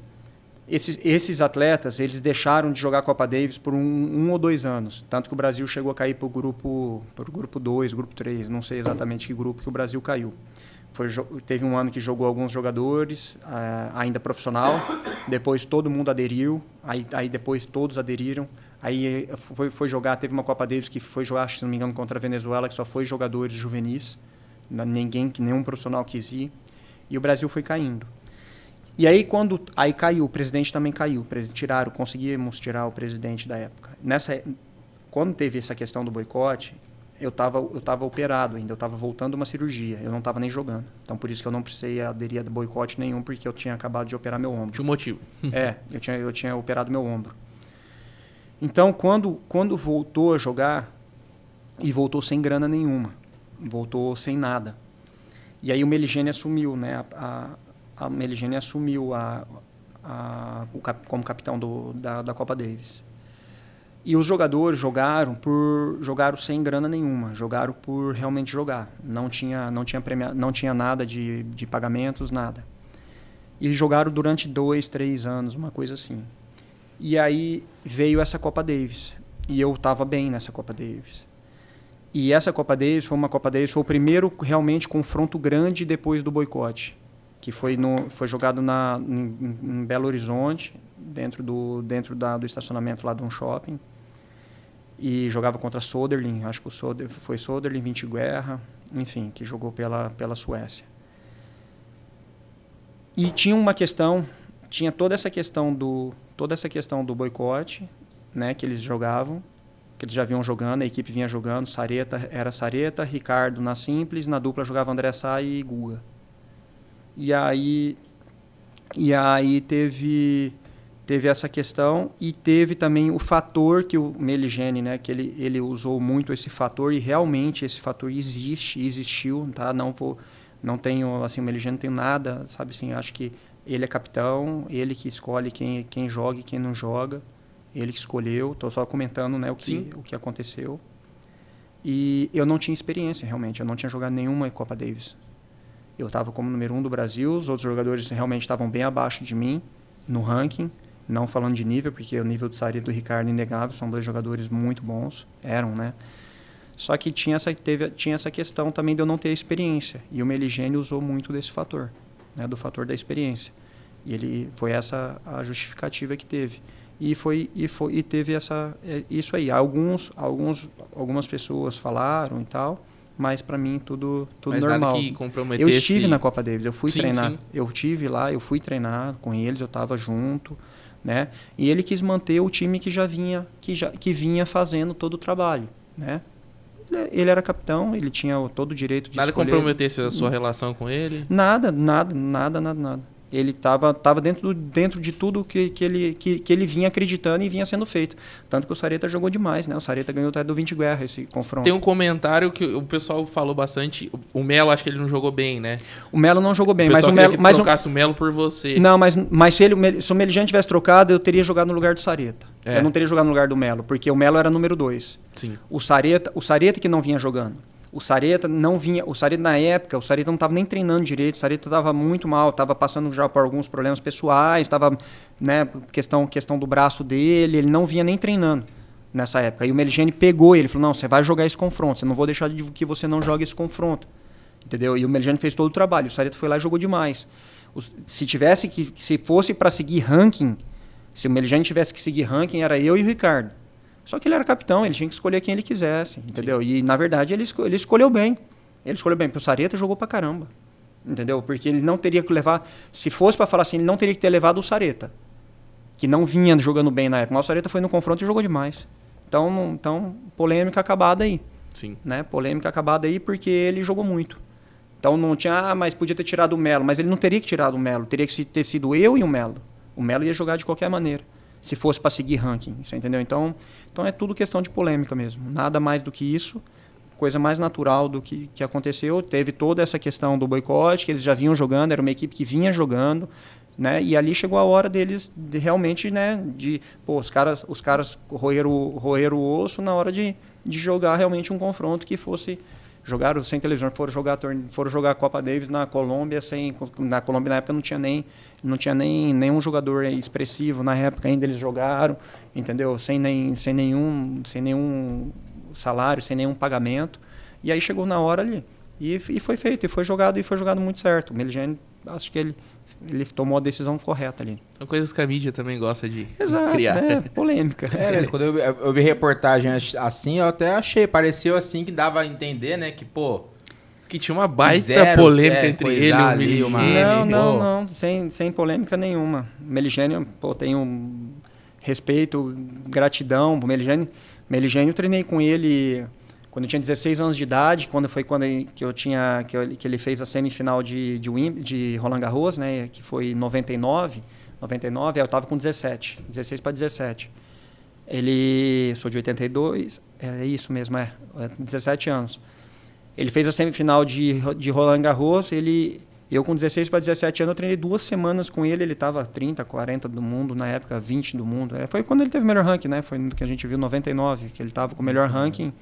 esses atletas, eles deixaram de jogar a Copa Davis por um ou 2 anos. Tanto que o Brasil chegou a cair para o grupo 2, grupo 3, não sei exatamente que grupo que o Brasil caiu. Teve um ano que jogou alguns jogadores, ainda profissional, depois todo mundo aderiu, aí depois todos aderiram, aí foi jogar, teve uma Copa Davis que foi jogar, se não me engano, contra a Venezuela, que só foi jogadores juvenis, nenhum profissional quis ir, e o Brasil foi caindo. E aí caiu, o presidente também caiu, conseguimos tirar o presidente da época. Quando teve essa questão do boicote, eu estava operado ainda, eu estava voltando uma cirurgia, eu não estava nem jogando. Então por isso que eu não precisei aderir a boicote nenhum, porque eu tinha acabado de operar meu ombro. Tinha um motivo. Eu tinha operado meu ombro. Então quando voltou a jogar, e voltou sem grana nenhuma, voltou sem nada. E aí o Meligeni assumiu, né, a Meligeni assumiu como capitão da Copa Davis. E os jogadores jogaram sem grana nenhuma, jogaram por realmente jogar. Não tinha nada de pagamentos, nada. E jogaram durante 2, 3 anos, uma coisa assim. E aí veio essa Copa Davis. E eu estava bem nessa Copa Davis. E essa Copa Davis foi o primeiro realmente confronto grande depois do boicote, que foi jogado em Belo Horizonte, dentro do estacionamento lá de um shopping. e jogava contra Söderling, acho que foi Söderling, Vinterguerra, enfim, que jogou pela Suécia. E tinha toda essa questão do boicote, né, que eles jogavam, que eles já vinham jogando, a equipe vinha jogando, Sareta, Ricardo na simples, na dupla jogava André Sá e Guga. E aí teve essa questão e teve também o fator que o Meligeni, né, que ele usou muito esse fator e realmente esse fator existiu, tá? Não tenho, assim, o Meligeni não tem nada, sabe assim, acho que ele é capitão, ele que escolhe quem joga e quem não joga, ele que escolheu, estou só comentando, né, o que aconteceu. E eu não tinha experiência, realmente, eu não tinha jogado nenhuma Copa Davis. Eu estava como número 1 do Brasil, os outros jogadores realmente estavam bem abaixo de mim no ranking, não falando de nível, porque o nível do Sarri e do Ricardo é inegável, são 2 jogadores muito bons, né? Só que tinha essa questão também de eu não ter experiência, e o Meligeni usou muito desse fator, né, do fator da experiência. E foi essa a justificativa que teve. E teve isso aí. Algumas pessoas falaram e tal, mas para mim tudo mas normal. Nada que comprometesse... Eu estive na Copa Davis, eu fui treinar. Sim. Eu estive lá, eu fui treinar com eles, eu estava junto, né? E ele quis manter o time que vinha fazendo todo o trabalho, né? Ele era capitão, ele tinha todo o direito de escolher. Nada comprometesse a sua relação com ele? Nada. Ele estava dentro de tudo que ele vinha acreditando e vinha sendo feito. Tanto que o Sareta jogou demais, né? O Sareta ganhou até do Vinterguerra esse confronto. Tem um comentário que o pessoal falou bastante. O Melo, acho que ele não jogou bem, né? O Melo não jogou bem, mas o Melo... que trocasse o Melo por você. Não, mas se o Meligeni tivesse trocado, eu teria jogado no lugar do Sareta. Eu não teria jogado no lugar do Melo, porque o Melo era número 2. Sim. O Sareta que não vinha jogando. O Sareta não vinha, na época, o Sareta não estava nem treinando direito, o Sareta estava muito mal, estava passando já por alguns problemas pessoais, estava, né, questão do braço dele, ele não vinha nem treinando nessa época. E o Meligeni pegou ele, falou, não, você vai jogar esse confronto, você não vou deixar de que você não jogue esse confronto, entendeu? E o Meligeni fez todo o trabalho, o Sareta foi lá e jogou demais. Se fosse para seguir ranking, se o Meligeni tivesse que seguir ranking, era eu e o Ricardo. Só que ele era capitão, ele tinha que escolher quem ele quisesse, entendeu? Sim. E, na verdade, ele escolheu bem. Ele escolheu bem, porque o Sareta jogou pra caramba, entendeu? Porque ele não teria que levar... Se fosse pra falar assim, ele não teria que ter levado o Sareta, que não vinha jogando bem na época. Mas o Sareta foi no confronto e jogou demais. Então polêmica acabada aí. Sim. Né? Polêmica acabada aí porque ele jogou muito. Então não tinha... mas podia ter tirado o Melo. Mas ele não teria que tirar o Melo. Teria que ter sido eu e o Melo. O Melo ia jogar de qualquer maneira, se fosse para seguir ranking, você entendeu? Então é tudo questão de polêmica mesmo, nada mais do que isso, coisa mais natural do que aconteceu. Teve toda essa questão do boicote, que eles já vinham jogando, era uma equipe que vinha jogando, né? E ali chegou a hora deles de realmente, né, os caras roeram o osso na hora de jogar realmente um confronto que fosse... Jogaram sem televisão, foram jogar a Copa Davis na Colômbia, na Colômbia na época não tinha nem nenhum jogador expressivo, na época ainda eles jogaram, entendeu? Sem nenhum salário, sem nenhum pagamento. E aí chegou na hora ali e foi feito, e foi jogado muito certo. O Meligeni, acho que ele tomou a decisão correta ali. São coisas que a mídia também gosta de Exato, criar. É polêmica. Quando eu vi reportagem assim, eu até pareceu assim que dava a entender, né, que, pô... Que tinha uma baita polêmica entre ele e o Meligeni. Não, sem polêmica nenhuma. O Meligeni, tenho respeito, gratidão pro Meligeni. Meligeni, eu treinei com ele... Quando eu tinha 16 anos de idade, que ele fez a semifinal de Roland Garros, né, que foi em 99, eu estava com 16 para 17. Sou de 82, é isso mesmo, 17 anos. Ele fez a semifinal de Roland Garros, eu com 16 para 17 anos, eu treinei 2 semanas com ele, ele estava 30, 40 do mundo, na época 20 do mundo. Foi quando ele teve o melhor ranking, né? Foi no que a gente viu, 99, que ele estava com o melhor ranking.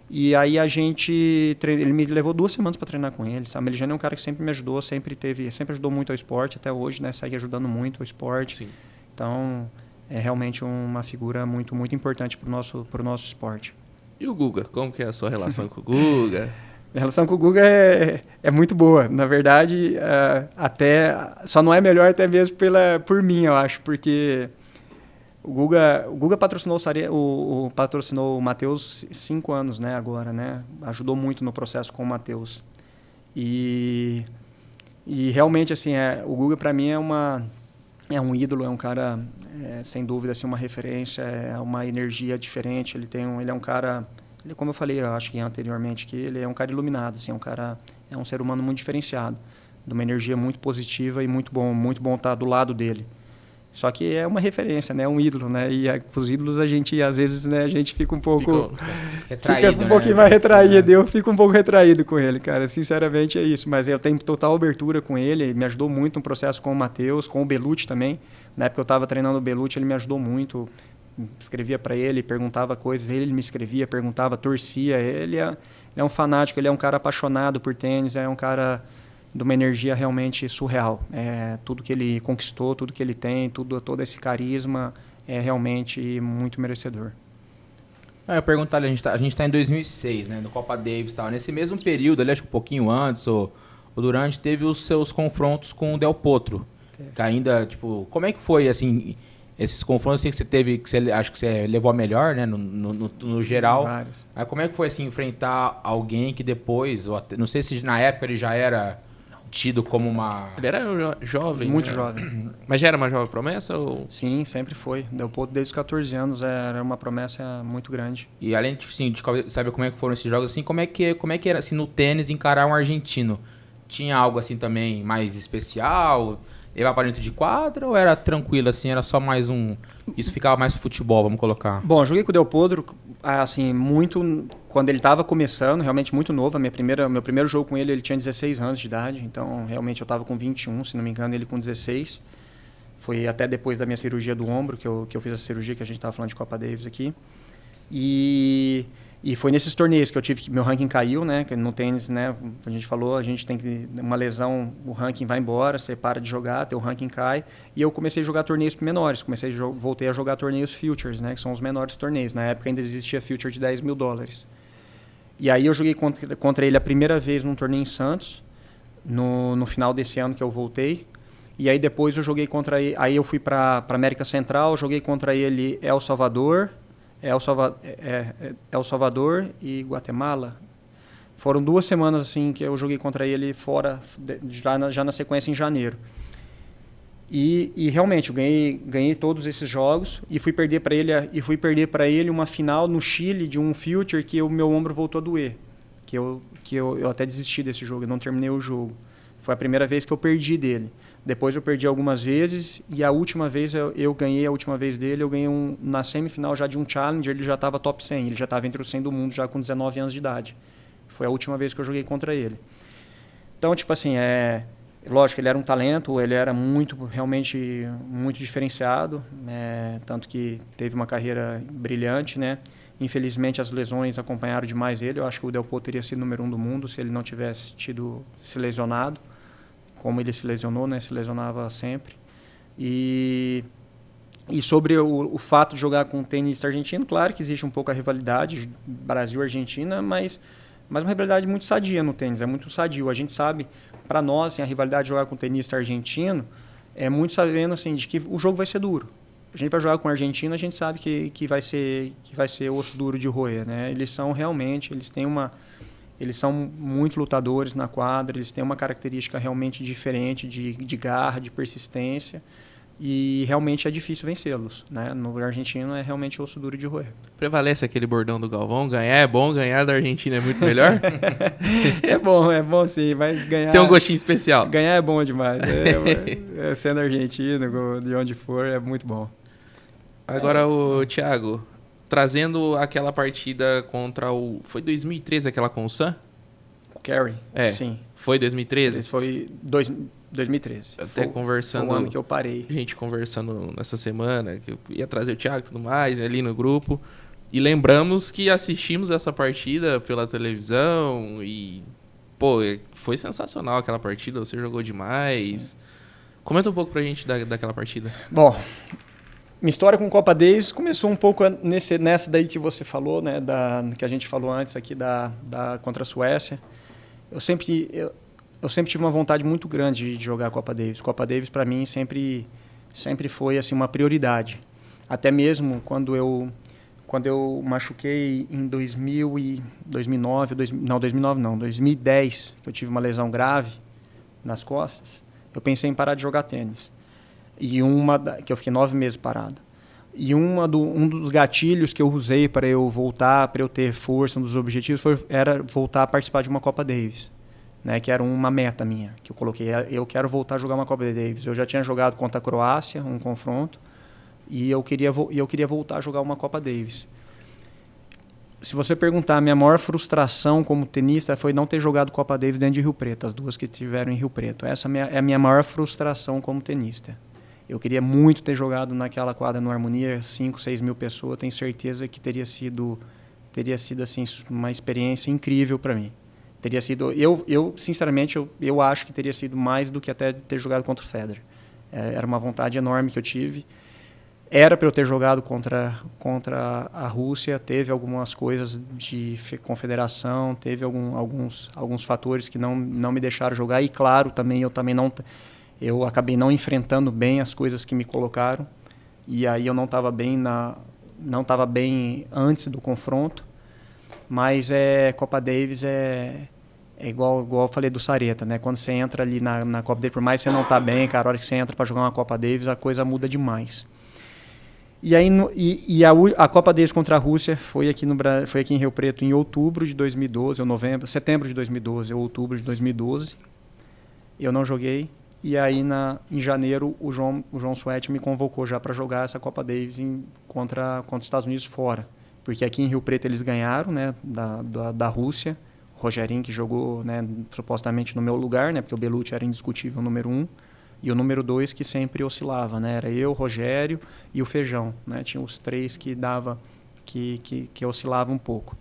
E aí ele me levou 2 semanas para treinar com ele, sabe? O Meligeni é um cara que sempre me ajudou, sempre ajudou muito ao esporte, até hoje, né? Segue ajudando muito ao esporte. Sim. Então, é realmente uma figura muito, muito importante pro nosso esporte. E o Guga? Como que é a sua relação com o Guga? Minha relação com o Guga é muito boa. Na verdade, até só não é melhor até mesmo por mim, eu acho, porque O Guga patrocinou patrocinou o Matheus 5 anos, né, agora, né? Ajudou muito no processo com o Matheus. E realmente, assim, o Guga para mim é um ídolo, é um cara, sem dúvida, assim, uma referência, é uma energia diferente. Ele é um cara, como eu falei, eu acho que anteriormente, que ele é um cara iluminado, assim, é um ser humano muito diferenciado, de uma energia muito positiva e muito bom estar do lado dele. Só que é uma referência, né? É um ídolo, né? E os ídolos, às vezes, né, a gente fica um pouco... Retraído, fica um pouquinho mais retraído. Eu fico um pouco retraído com ele, cara. Sinceramente, é isso. Mas eu tenho total abertura com ele. Ele me ajudou muito no processo com o Matheus, com o Belucci também. Na época eu estava treinando o Belucci, ele me ajudou muito. Escrevia para ele, perguntava coisas. Ele me escrevia, perguntava, torcia. Ele é um fanático, ele é um cara apaixonado por tênis. É um cara... de uma energia realmente surreal. Tudo que ele conquistou, tudo que ele tem, todo esse carisma é realmente muito merecedor. Eu perguntar, a gente tá em 2006, né, no Copa Davis e tal. Nesse mesmo período, ali, acho que um pouquinho antes ou durante, teve os seus confrontos com o Del Potro. Que ainda, tipo, como é que foi, assim, esses confrontos assim, que você teve, acho que você levou a melhor, né, no geral. Vários. Aí como é que foi, assim, enfrentar alguém que depois, ou até, não sei se na época ele já era... tido como uma... Ele era jovem. Muito né? jovem. Mas já era uma jovem promessa? Ou... Sim, sempre foi. Del Potro, desde os 14 anos, era uma promessa muito grande. E além de, assim, de saber como é que foram esses jogos, assim, como é que era, assim, no tênis, encarar um argentino? Tinha algo, assim, também mais especial? Levar para dentro de quadra ou era tranquilo, assim, era só mais um... Isso ficava mais pro futebol, vamos colocar? Bom, eu joguei com o Del Potro, assim, muito... Quando ele estava começando, realmente muito novo. Meu primeiro jogo com ele tinha 16 anos de idade. Então, realmente, eu estava com 21, se não me engano, ele com 16. Foi até depois da minha cirurgia do ombro, que eu fiz a cirurgia, que a gente estava falando de Copa Davis aqui. E foi nesses torneios que eu tive que... Meu ranking caiu, né? No tênis, né? A gente falou, a gente tem que... Uma lesão, o ranking vai embora, você para de jogar, teu ranking cai. E eu comecei a jogar torneios menores. Voltei a jogar torneios futures, né? Que são os menores torneios. Na época ainda existia future de $10 mil. E aí eu joguei contra ele a primeira vez num torneio em Santos, no final desse ano que eu voltei. E aí depois eu joguei contra ele... Aí eu fui para América Central, joguei contra ele El Salvador e Guatemala. Foram 2 semanas assim que eu joguei contra ele fora, já na sequência em janeiro. E realmente eu ganhei todos esses jogos e fui perder para ele uma final no Chile de um future que o meu ombro voltou a doer, que eu até desisti desse jogo, eu não terminei o jogo. Foi a primeira vez que eu perdi dele. Depois eu perdi algumas vezes e a última vez eu ganhei a última vez dele, eu ganhei na semifinal já de um Challenger, ele já estava top 100, ele já estava entre os 100 do mundo já com 19 anos de idade. Foi a última vez que eu joguei contra ele. Então, tipo assim, lógico, ele era um talento, ele era realmente muito diferenciado, tanto que teve uma carreira brilhante, né? Infelizmente as lesões acompanharam demais ele, eu acho que o Del Potro teria sido número 1 do mundo se ele não tivesse se lesionado. Como ele se lesionou, né? Se lesionava sempre. E sobre o fato de jogar com o tenista argentino, claro que existe um pouco a rivalidade Brasil-Argentina, mas uma rivalidade muito sadia no tênis, é muito sadio. A gente sabe, para nós, assim, a rivalidade de jogar com o tenista argentino é muito sabendo assim, de que o jogo vai ser duro. A gente vai jogar com o argentino, a gente sabe que vai ser osso duro de roer, né? Eles são muito lutadores na quadra, eles têm uma característica realmente diferente de garra, de persistência, e realmente é difícil vencê-los, né? No argentino é realmente osso duro de roer. Prevalece aquele bordão do Galvão, ganhar é bom, ganhar da Argentina é muito melhor? É bom sim, mas ganhar... Tem um gostinho especial. Ganhar é bom demais, sendo argentino, de onde for, é muito bom. Agora, Thiago... Trazendo aquela partida contra o... Foi 2013 aquela com o Sam? O Kerry? Sim. Foi 2013? Foi 2013. Até conversando... Foi o ano que eu parei. Gente conversando nessa semana, que eu ia trazer o Thiago e tudo mais, ali no grupo. E lembramos que assistimos essa partida pela televisão e... Pô, foi sensacional aquela partida, você jogou demais. Sim. Comenta um pouco pra gente daquela partida. Bom... Minha história com Copa Davis começou um pouco nessa daí que você falou, né, que a gente falou antes aqui contra a Suécia. Eu sempre tive uma vontade muito grande de jogar Copa Davis. Copa Davis para mim sempre foi assim uma prioridade. Até mesmo quando eu machuquei em 2010, que eu tive uma lesão grave nas costas, eu pensei em parar de jogar tênis. Que eu fiquei 9 meses parado. E um dos gatilhos que eu usei para eu voltar, para eu ter força, um dos objetivos era voltar a participar de uma Copa Davis, né, que era uma meta minha, que eu coloquei. Eu quero voltar a jogar uma Copa Davis. Eu já tinha jogado contra a Croácia, um confronto, e eu queria voltar a jogar uma Copa Davis. Se você perguntar, a minha maior frustração como tenista foi não ter jogado Copa Davis dentro de Rio Preto, as duas que tiveram em Rio Preto. Essa é a minha maior frustração como tenista. Eu queria muito ter jogado naquela quadra no Harmonia, 5, 6 mil pessoas. Eu tenho certeza que teria sido assim, uma experiência incrível para mim. Teria sido, sinceramente, eu acho que teria sido mais do que até ter jogado contra o Federer. Era uma vontade enorme que eu tive. Era para eu ter jogado contra a Rússia, teve algumas coisas de confederação, teve alguns fatores que não me deixaram jogar. E, claro, eu acabei não enfrentando bem as coisas que me colocaram. E aí eu não estava bem antes do confronto. Mas Copa Davis é igual eu falei do Sareta, né? Quando você entra ali na Copa Davis, por mais que você não está bem, cara, a hora que você entra para jogar uma Copa Davis, a coisa muda demais. E aí a Copa Davis contra a Rússia foi aqui em Rio Preto em outubro de 2012, ou setembro de 2012, ou outubro de 2012. Eu não joguei. E aí em janeiro o João Suete me convocou já para jogar essa Copa Davis contra os Estados Unidos fora. Porque aqui em Rio Preto eles ganharam, né, da Rússia. O Rogerinho que jogou, né, supostamente no meu lugar, né, porque o Belucci era indiscutível o número 1. E o número 2 que sempre oscilava, né? Era eu, o Rogério e o Feijão, né? Tinha os 3 que oscilavam um pouco.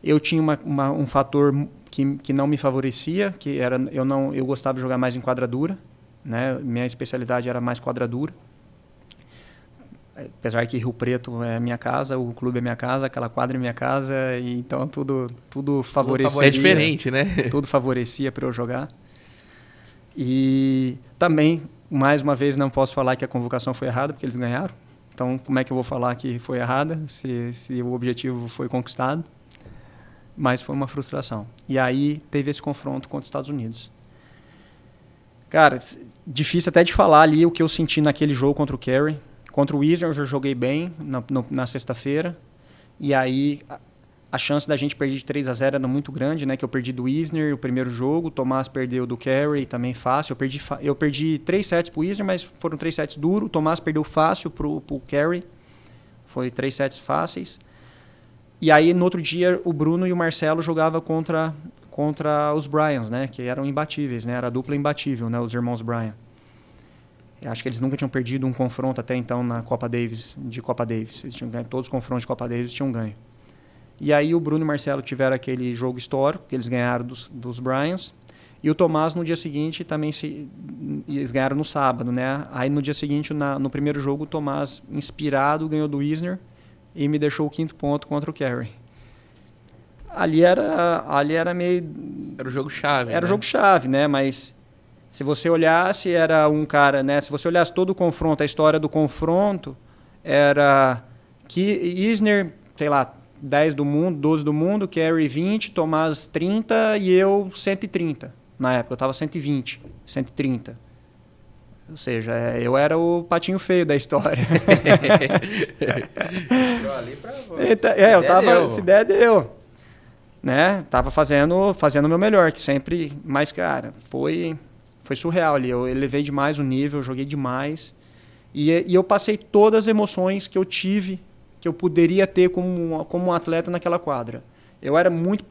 Eu tinha um fator que não me favorecia, que era eu gostava de jogar mais em quadradura, né? Minha especialidade era mais quadradura. Apesar que Rio Preto é minha casa, o clube é minha casa, aquela quadra é minha casa, e então tudo favorecia. É diferente, né? Tudo favorecia para eu jogar. E também, mais uma vez, não posso falar que a convocação foi errada, porque eles ganharam. Então, como é que eu vou falar que foi errada, se o objetivo foi conquistado? Mas foi uma frustração. E aí teve esse confronto contra os Estados Unidos. Cara, difícil até de falar ali o que eu senti naquele jogo contra o Carey. Contra o Wisner eu já joguei bem na sexta-feira. E aí a chance da gente perder de 3-0 era muito grande, né? Que eu perdi do Wisner o primeiro jogo, o Tomás perdeu do Carey, também fácil. Eu perdi 3 sets pro Wisner, mas foram 3 sets duros. O Tomás perdeu fácil pro Carey. Foi 3 sets fáceis. E aí, no outro dia, o Bruno e o Marcelo jogavam contra os Bryans, né? Que eram imbatíveis, né? Era a dupla imbatível, né? Os irmãos Bryan. Eu acho que eles nunca tinham perdido um confronto até então na Copa Davis, de Copa Davis. Eles tinham ganho, todos os confrontos de Copa Davis tinham ganho. E aí o Bruno e o Marcelo tiveram aquele jogo histórico, que eles ganharam dos Bryans. E o Tomás, no dia seguinte, também eles ganharam no sábado, né? Aí no dia seguinte, no primeiro jogo, o Tomás, inspirado, ganhou do Wisner e me deixou o 5º ponto contra o Carey. Ali era meio... Era o jogo-chave, Era o jogo-chave, né? Mas se você olhasse, era um cara, né? Se você olhasse todo o confronto, a história do confronto, era que Isner, sei lá, 10 do mundo, 12 do mundo, Carey 20, Tomás 30 e eu 130. Na época, eu estava 120, 130. Ou seja, eu era o patinho feio da história. Se der, deu. Né? Tava fazendo o meu melhor, que sempre... Mas, cara, foi surreal ali. Eu elevei demais o nível, joguei demais. E eu passei todas as emoções que eu tive, que eu poderia ter como um atleta naquela quadra. Era muito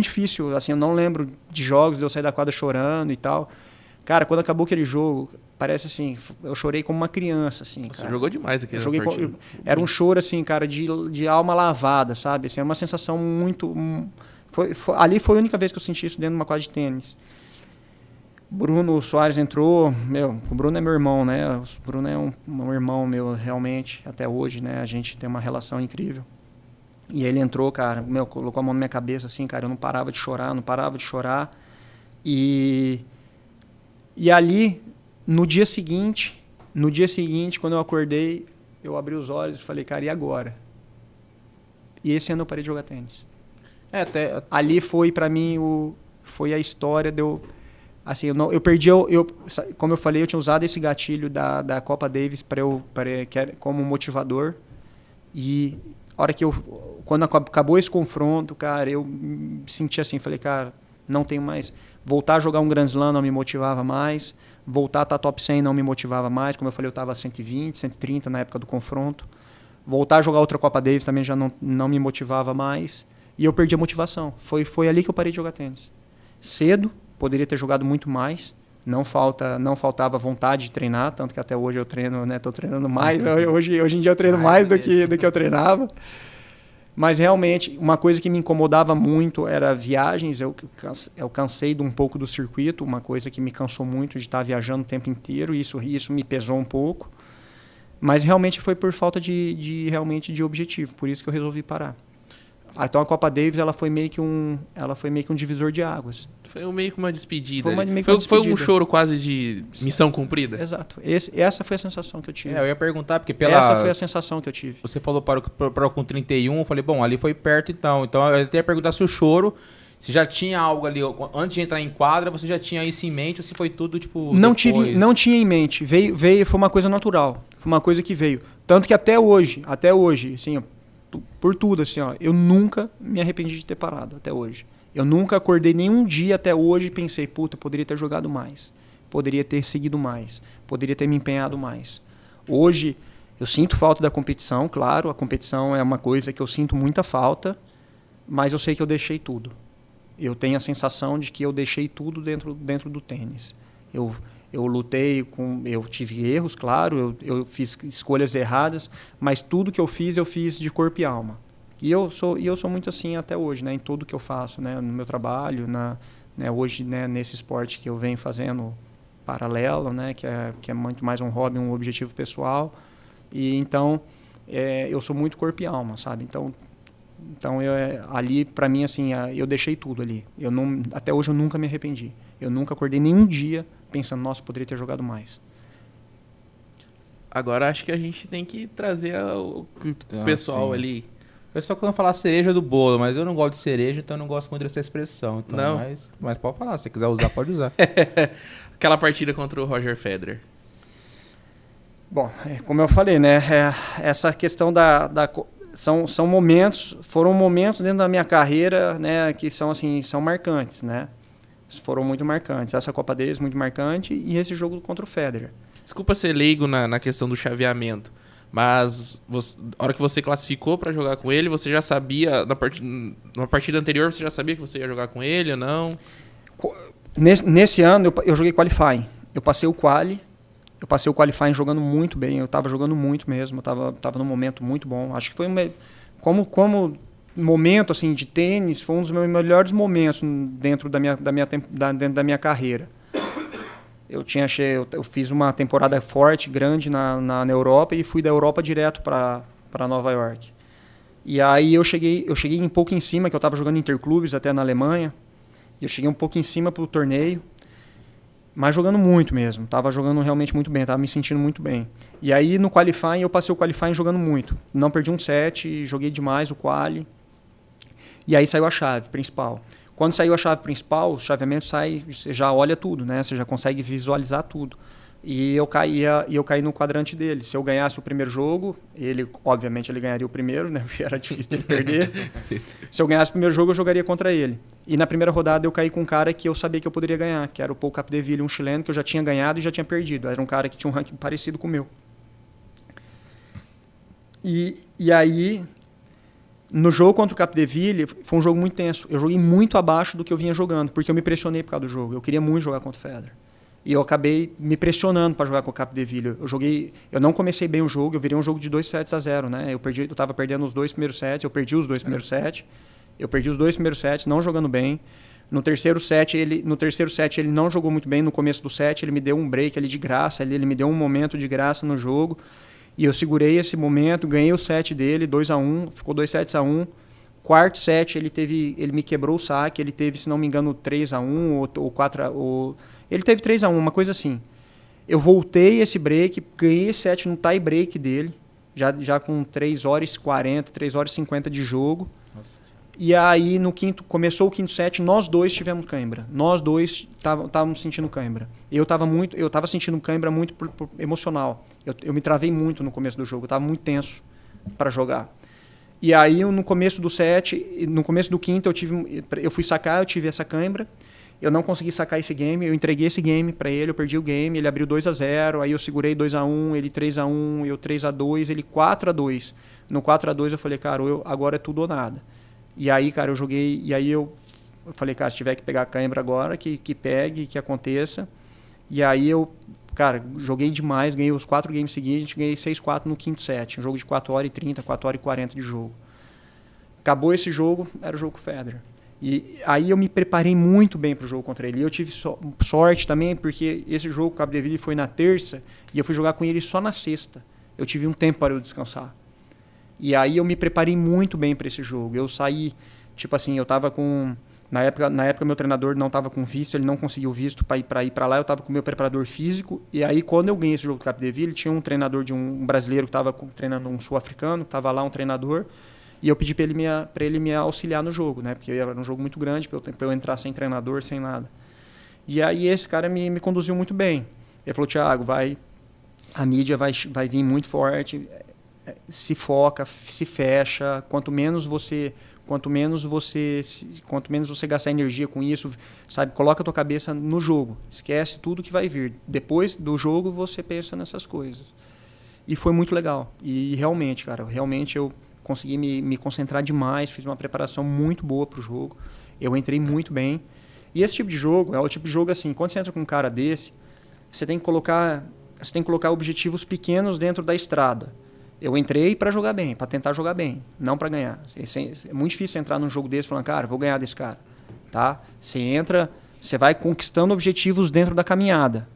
difícil, assim, eu não lembro de jogos de eu sair da quadra chorando e tal. Cara, quando acabou aquele jogo, parece assim, eu chorei como uma criança, assim. Você jogou demais aquele jogo. Era um choro, assim, cara, de alma lavada, sabe? Assim, era uma sensação muito... ali foi a única vez que eu senti isso dentro de uma quadra de tênis. Bruno Soares entrou, o Bruno é meu irmão, né? O Bruno é um irmão meu, realmente, até hoje, né? A gente tem uma relação incrível. E ele entrou, cara, colocou a mão na minha cabeça, assim, cara, eu não parava de chorar. E ali, no dia seguinte, quando eu acordei, eu abri os olhos e falei, cara, e agora? E esse ano eu parei de jogar tênis. Ali foi, pra mim, foi a história de eu... Assim, eu perdi... como eu falei, eu tinha usado esse gatilho da Copa Davis como motivador. E a hora que quando acabou esse confronto, cara, eu me senti assim, falei, cara, não tenho mais... Voltar a jogar um Grand Slam não me motivava mais. Voltar a estar top 100 não me motivava mais. Como eu falei, eu estava 120, 130 na época do confronto. Voltar a jogar outra Copa Davis também já não me motivava mais. E eu perdi a motivação. Foi ali que eu parei de jogar tênis. Cedo, poderia ter jogado muito mais. Não faltava vontade de treinar, tanto que até hoje eu treino, né? Estou treinando mais. Hoje em dia eu treino mais do que eu treinava. Mas realmente, uma coisa que me incomodava muito era viagens. Eu cansei de um pouco do circuito, uma coisa que me cansou muito de estar viajando o tempo inteiro. E isso me pesou um pouco. Mas realmente foi por falta de objetivo. Por isso que eu resolvi parar. Então a Copa Davis ela foi meio que um divisor de águas. Foi meio que uma despedida. Foi um choro quase de missão cumprida. Exato. Essa foi a sensação que eu tive. Eu ia perguntar, porque essa foi a sensação que eu tive. Você falou parou com 31, eu falei, bom, ali foi perto então. Então eu até ia perguntar se o choro, se já tinha algo ali, antes de entrar em quadra, você já tinha isso em mente, ou se foi tudo, tipo, não tinha em mente. Veio, foi uma coisa natural. Foi uma coisa que veio. Tanto que até hoje, assim, por tudo, assim, eu nunca me arrependi de ter parado até hoje. Eu nunca acordei nenhum dia até hoje e pensei, puta, poderia ter jogado mais, poderia ter seguido mais, poderia ter me empenhado mais. Hoje, eu sinto falta da competição, claro, a competição é uma coisa que eu sinto muita falta, mas eu sei que eu deixei tudo. Eu tenho a sensação de que eu deixei tudo dentro do tênis. Eu lutei eu tive erros, claro, eu fiz escolhas erradas, mas tudo que eu fiz de corpo e alma. E eu sou muito assim até hoje, né, em tudo que eu faço, né, no meu trabalho, hoje, né, nesse esporte que eu venho fazendo paralelo, né, que é muito mais um hobby, um objetivo pessoal. E então eu sou muito corpo e alma, sabe? Então ali para mim assim, eu deixei tudo ali. Até hoje eu nunca me arrependi. Eu nunca acordei nenhum dia pensando, nossa, poderia ter jogado mais. Agora acho que a gente tem que trazer o pessoal ali. O pessoal quando falar cereja do bolo, mas eu não gosto de cereja, então eu não gosto muito dessa expressão. Então, não. Mas pode falar, se você quiser usar, pode usar. Aquela partida contra o Roger Federer. Bom, como eu falei, né? Essa questão são momentos, foram momentos dentro da minha carreira, né, que são marcantes, né? Foram muito marcantes. Essa Copa Davis muito marcante e esse jogo contra o Federer. Desculpa ser leigo na questão do chaveamento, mas a hora que você classificou para jogar com ele, você já sabia, na partida anterior, você já sabia que você ia jogar com ele ou não? Nesse ano eu joguei qualifying. Eu passei o qualifying jogando muito bem. Eu estava jogando muito mesmo. Eu estava num momento muito bom. Acho que foi como momento assim de tênis, foi um dos meus melhores momentos dentro da minha carreira. Eu fiz uma temporada forte, grande na Europa e fui da Europa direto para Nova York. E aí eu cheguei um pouco em cima, que eu estava jogando interclubes até na Alemanha. E eu cheguei um pouco em cima pro torneio, mas jogando muito mesmo. Estava jogando realmente muito bem, estava me sentindo muito bem. E aí no qualifying, eu passei o qualifying jogando muito. Não perdi um set, joguei demais o quali. E aí saiu a chave principal. Quando saiu a chave principal, o chaveamento sai, você já olha tudo, né? Você já consegue visualizar tudo. E eu caí no quadrante dele. Se eu ganhasse o primeiro jogo, obviamente ele ganharia o primeiro, né? Porque era difícil dele perder. Se eu ganhasse o primeiro jogo, eu jogaria contra ele. E na primeira rodada eu caí com um cara que eu sabia que eu poderia ganhar, que era o Paul Capdeville, um chileno que eu já tinha ganhado e já tinha perdido. Era um cara que tinha um ranking parecido com o meu. E aí, no jogo contra o Capdeville, foi um jogo muito tenso. Eu joguei muito abaixo do que eu vinha jogando, porque eu me pressionei por causa do jogo. Eu queria muito jogar contra o Federer. E eu acabei me pressionando para jogar com o Capdeville. Eu não comecei bem o jogo, eu virei um jogo de 2-0, né? Eu estava perdendo os 2 primeiros sets, eu perdi os 2 primeiros sets. Eu perdi os 2 primeiros sets, não jogando bem. No terceiro set ele não jogou muito bem. No começo do set ele me deu um break ali de graça, ele me deu um momento de graça no jogo. E eu segurei esse momento, ganhei o set dele, 2-1, ficou 2-1. Quarto set ele me quebrou o saque, ele teve, se não me engano, 3-1 ou 4-1. Ele teve 3-1, uma coisa assim. Eu voltei esse break, ganhei esse set no tie break dele. já com 3h40, 3h50 de jogo. Nossa. E aí, começou o quinto set, nós dois tivemos cãibra. Nós dois estávamos sentindo cãibra. Eu estava sentindo cãibra muito por emocional. Eu me travei muito no começo do jogo, eu estava muito tenso para jogar. E aí, no começo do set, no começo do quinto, eu fui sacar, eu tive essa cãibra. Eu não consegui sacar esse game, eu entreguei esse game para ele, eu perdi o game, ele abriu 2-0, aí eu segurei 2-1, ele 3-1, eu 3-2, ele 4-2. No 4-2 eu falei, cara, agora é tudo ou nada. E aí, cara, eu joguei, e aí eu falei, cara, se tiver que pegar a cãibra agora, que pegue, que aconteça. E aí eu, cara, joguei demais, ganhei os 4 games seguintes, ganhei 6-4 no quinto set, um jogo de 4h30, 4h40 de jogo. Acabou esse jogo, era o jogo com o Federer. E aí eu me preparei muito bem para o jogo contra ele. E eu tive sorte também, porque esse jogo com o Cabo de Ville foi na terça e eu fui jogar com ele só na sexta. Eu tive um tempo para eu descansar. E aí eu me preparei muito bem para esse jogo. Eu saí, tipo assim, eu estava com... Na época meu treinador não estava com visto, ele não conseguiu visto para ir para lá, eu estava com o meu preparador físico. E aí quando eu ganhei esse jogo com o Cabo de Ville, tinha um treinador de um brasileiro que estava treinando um sul-africano, estava lá um treinador. E eu pedi para ele me auxiliar no jogo, né? Porque era um jogo muito grande, para eu entrar sem treinador, sem nada. E aí esse cara me conduziu muito bem. Ele falou, Thiago, a mídia vai vir muito forte, se foca, se fecha, quanto menos você gastar energia com isso, sabe? Coloca a tua cabeça no jogo, esquece tudo que vai vir. Depois do jogo você pensa nessas coisas. E foi muito legal. E realmente, cara, eu consegui me concentrar demais, fiz uma preparação muito boa para o jogo, eu entrei muito bem. E esse tipo de jogo é o tipo de jogo assim, quando você entra com um cara desse, você tem que colocar objetivos pequenos dentro da estrada. Eu entrei para jogar bem, para tentar jogar bem, não para ganhar. É muito difícil entrar num jogo desse falando, cara, vou ganhar desse cara. Tá? Você entra, você vai conquistando objetivos dentro da caminhada.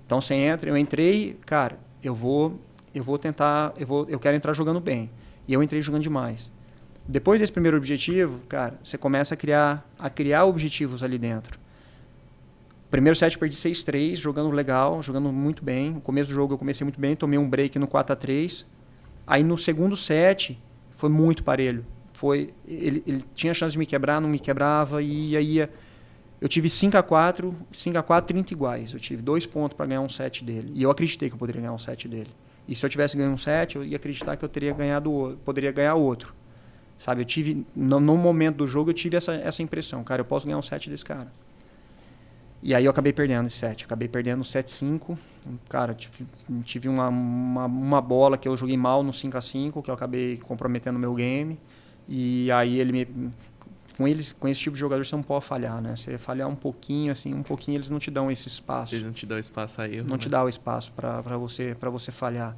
Então você entra, eu entrei, cara, eu quero entrar jogando bem. E eu entrei jogando demais. Depois desse primeiro objetivo, cara, você começa a criar objetivos ali dentro. Primeiro set eu perdi 6-3, jogando legal, jogando muito bem. No começo do jogo eu comecei muito bem, tomei um break no 4-3. Aí no segundo set foi muito parelho. Ele tinha chance de me quebrar, não me quebrava. E aí eu tive 5-4, 30 iguais. Eu tive 2 pontos para ganhar um set dele. E eu acreditei que eu poderia ganhar um set dele. E se eu tivesse ganho um set, eu ia acreditar que eu poderia ganhar outro. Sabe, eu tive, no momento do jogo, eu tive essa impressão. Cara, eu posso ganhar um set desse cara. E aí eu acabei perdendo esse set. Acabei perdendo 7-5. Cara, tive uma bola que eu joguei mal no 5-5, que eu acabei comprometendo o meu game. E aí com esse tipo de jogador você não pode falhar, né? Você falhar um pouquinho, eles não te dão esse espaço. Eles não te dão espaço a erro. Não te dá o espaço para você falhar.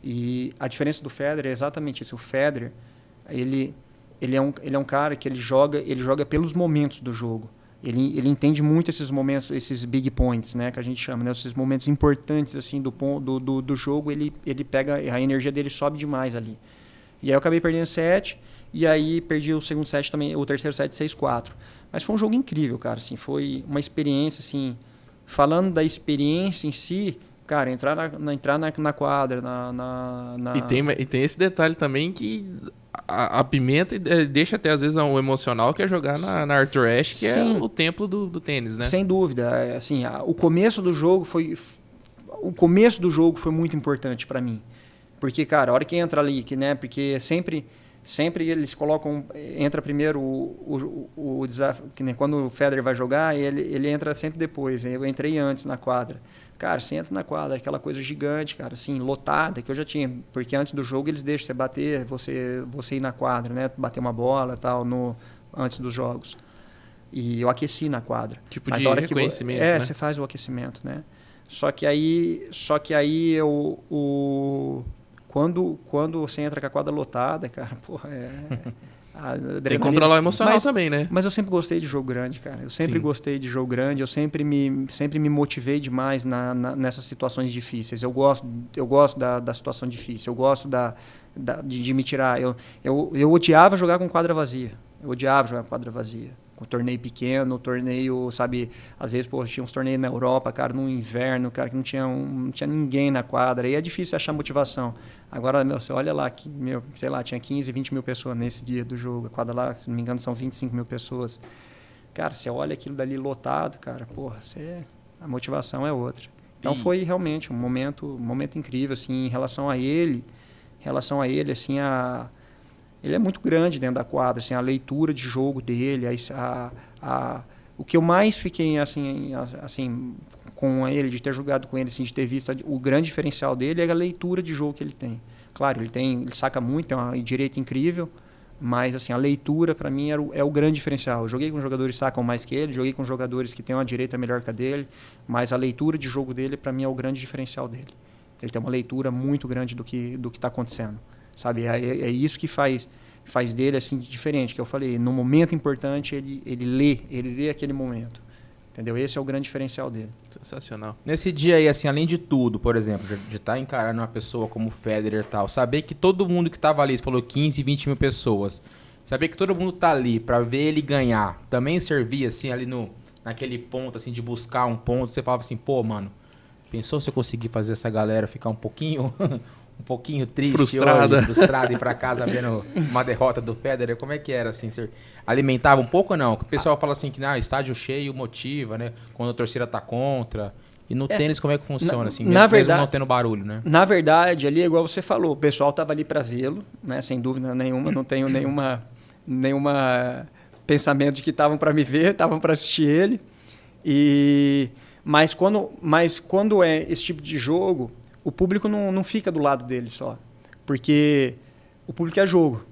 E a diferença do Federer é exatamente isso. O Federer, ele é um cara que ele joga pelos momentos do jogo. Ele entende muito esses momentos, esses big points, né, que a gente chama, né, esses momentos importantes assim do jogo. Ele pega, a energia dele sobe demais ali. E aí eu acabei perdendo 7. E aí perdi o segundo set também, o terceiro set 6-4. Mas foi um jogo incrível, cara. Assim, foi uma experiência, assim, falando da experiência em si, cara, entrar na quadra, E tem esse detalhe também que a pimenta deixa até às vezes um emocional, que é jogar na Arthur Ashe, que Sim. É o templo do tênis, né? Sem dúvida. Assim, o começo do jogo foi muito importante para mim. Porque, cara, a hora que entra ali, porque sempre eles colocam, entra primeiro o desafio, que nem quando o Federer vai jogar, ele entra sempre depois. Eu entrei antes na quadra. Cara, você entra na quadra, aquela coisa gigante, cara, assim, lotada, que eu já tinha, porque antes do jogo eles deixam você bater, você ir na quadra, né, bater uma bola e tal, antes dos jogos. E eu aqueci na quadra. Tipo de reconhecimento, né? Você faz o aquecimento, né? Só que aí quando você entra com a quadra lotada, cara, porra, tem que controlar o emocional também, né? Mas eu sempre gostei de jogo grande, cara. Eu sempre gostei de jogo grande, eu sempre me motivei demais nessas situações difíceis. Eu gosto da situação difícil, eu gosto de me tirar. Eu odiava jogar com quadra vazia. Com torneio pequeno, torneio, sabe, às vezes, pô, tinha uns torneios na Europa, cara, no inverno, cara, que não tinha ninguém na quadra, aí é difícil achar motivação. Agora, meu, você olha lá, que, meu, sei lá, tinha 15, 20 mil pessoas nesse dia do jogo, a quadra lá, se não me engano, são 25 mil pessoas. Cara, você olha aquilo dali lotado, cara, porra, a motivação é outra. Então foi realmente um momento incrível, assim, em relação a ele, assim, ele é muito grande dentro da quadra, assim, a leitura de jogo dele, o que eu mais fiquei assim com ele, de ter jogado com ele, assim, de ter visto o grande diferencial dele é a leitura de jogo que ele tem. Claro, ele saca muito, tem uma direita incrível, mas assim, a leitura para mim é o grande diferencial. Eu joguei com jogadores que sacam mais que ele, joguei com jogadores que têm uma direita melhor que a dele, mas a leitura de jogo dele para mim é o grande diferencial dele. Ele tem uma leitura muito grande do que está acontecendo. Sabe, é isso que faz dele assim diferente, que eu falei, no momento importante ele lê aquele momento, entendeu? Esse é o grande diferencial dele. Sensacional. Nesse dia aí, assim, além de tudo, por exemplo, de estar encarando uma pessoa como o Federer e tal, saber que todo mundo que tava ali, você falou 15, 20 mil pessoas, saber que todo mundo tá ali pra ver ele ganhar, também servia, assim, ali naquele ponto, assim, de buscar um ponto, você falava assim, pô, mano, pensou se eu conseguir fazer essa galera ficar um pouquinho triste, frustrada e ir pra casa vendo uma derrota do Federer? Como é que era, assim? Você alimentava um pouco ou não? O pessoal fala assim que estádio cheio motiva, né? Quando a torcida tá contra. E no tênis, como é que funciona, assim? Mesmo não tendo barulho, né? Na verdade, ali, igual você falou, o pessoal tava ali pra vê-lo, né? Sem dúvida nenhuma, não tenho nenhuma pensamento de que estavam pra me ver, estavam pra assistir ele. Mas quando é esse tipo de jogo, o público não fica do lado dele só, porque o público é jogo.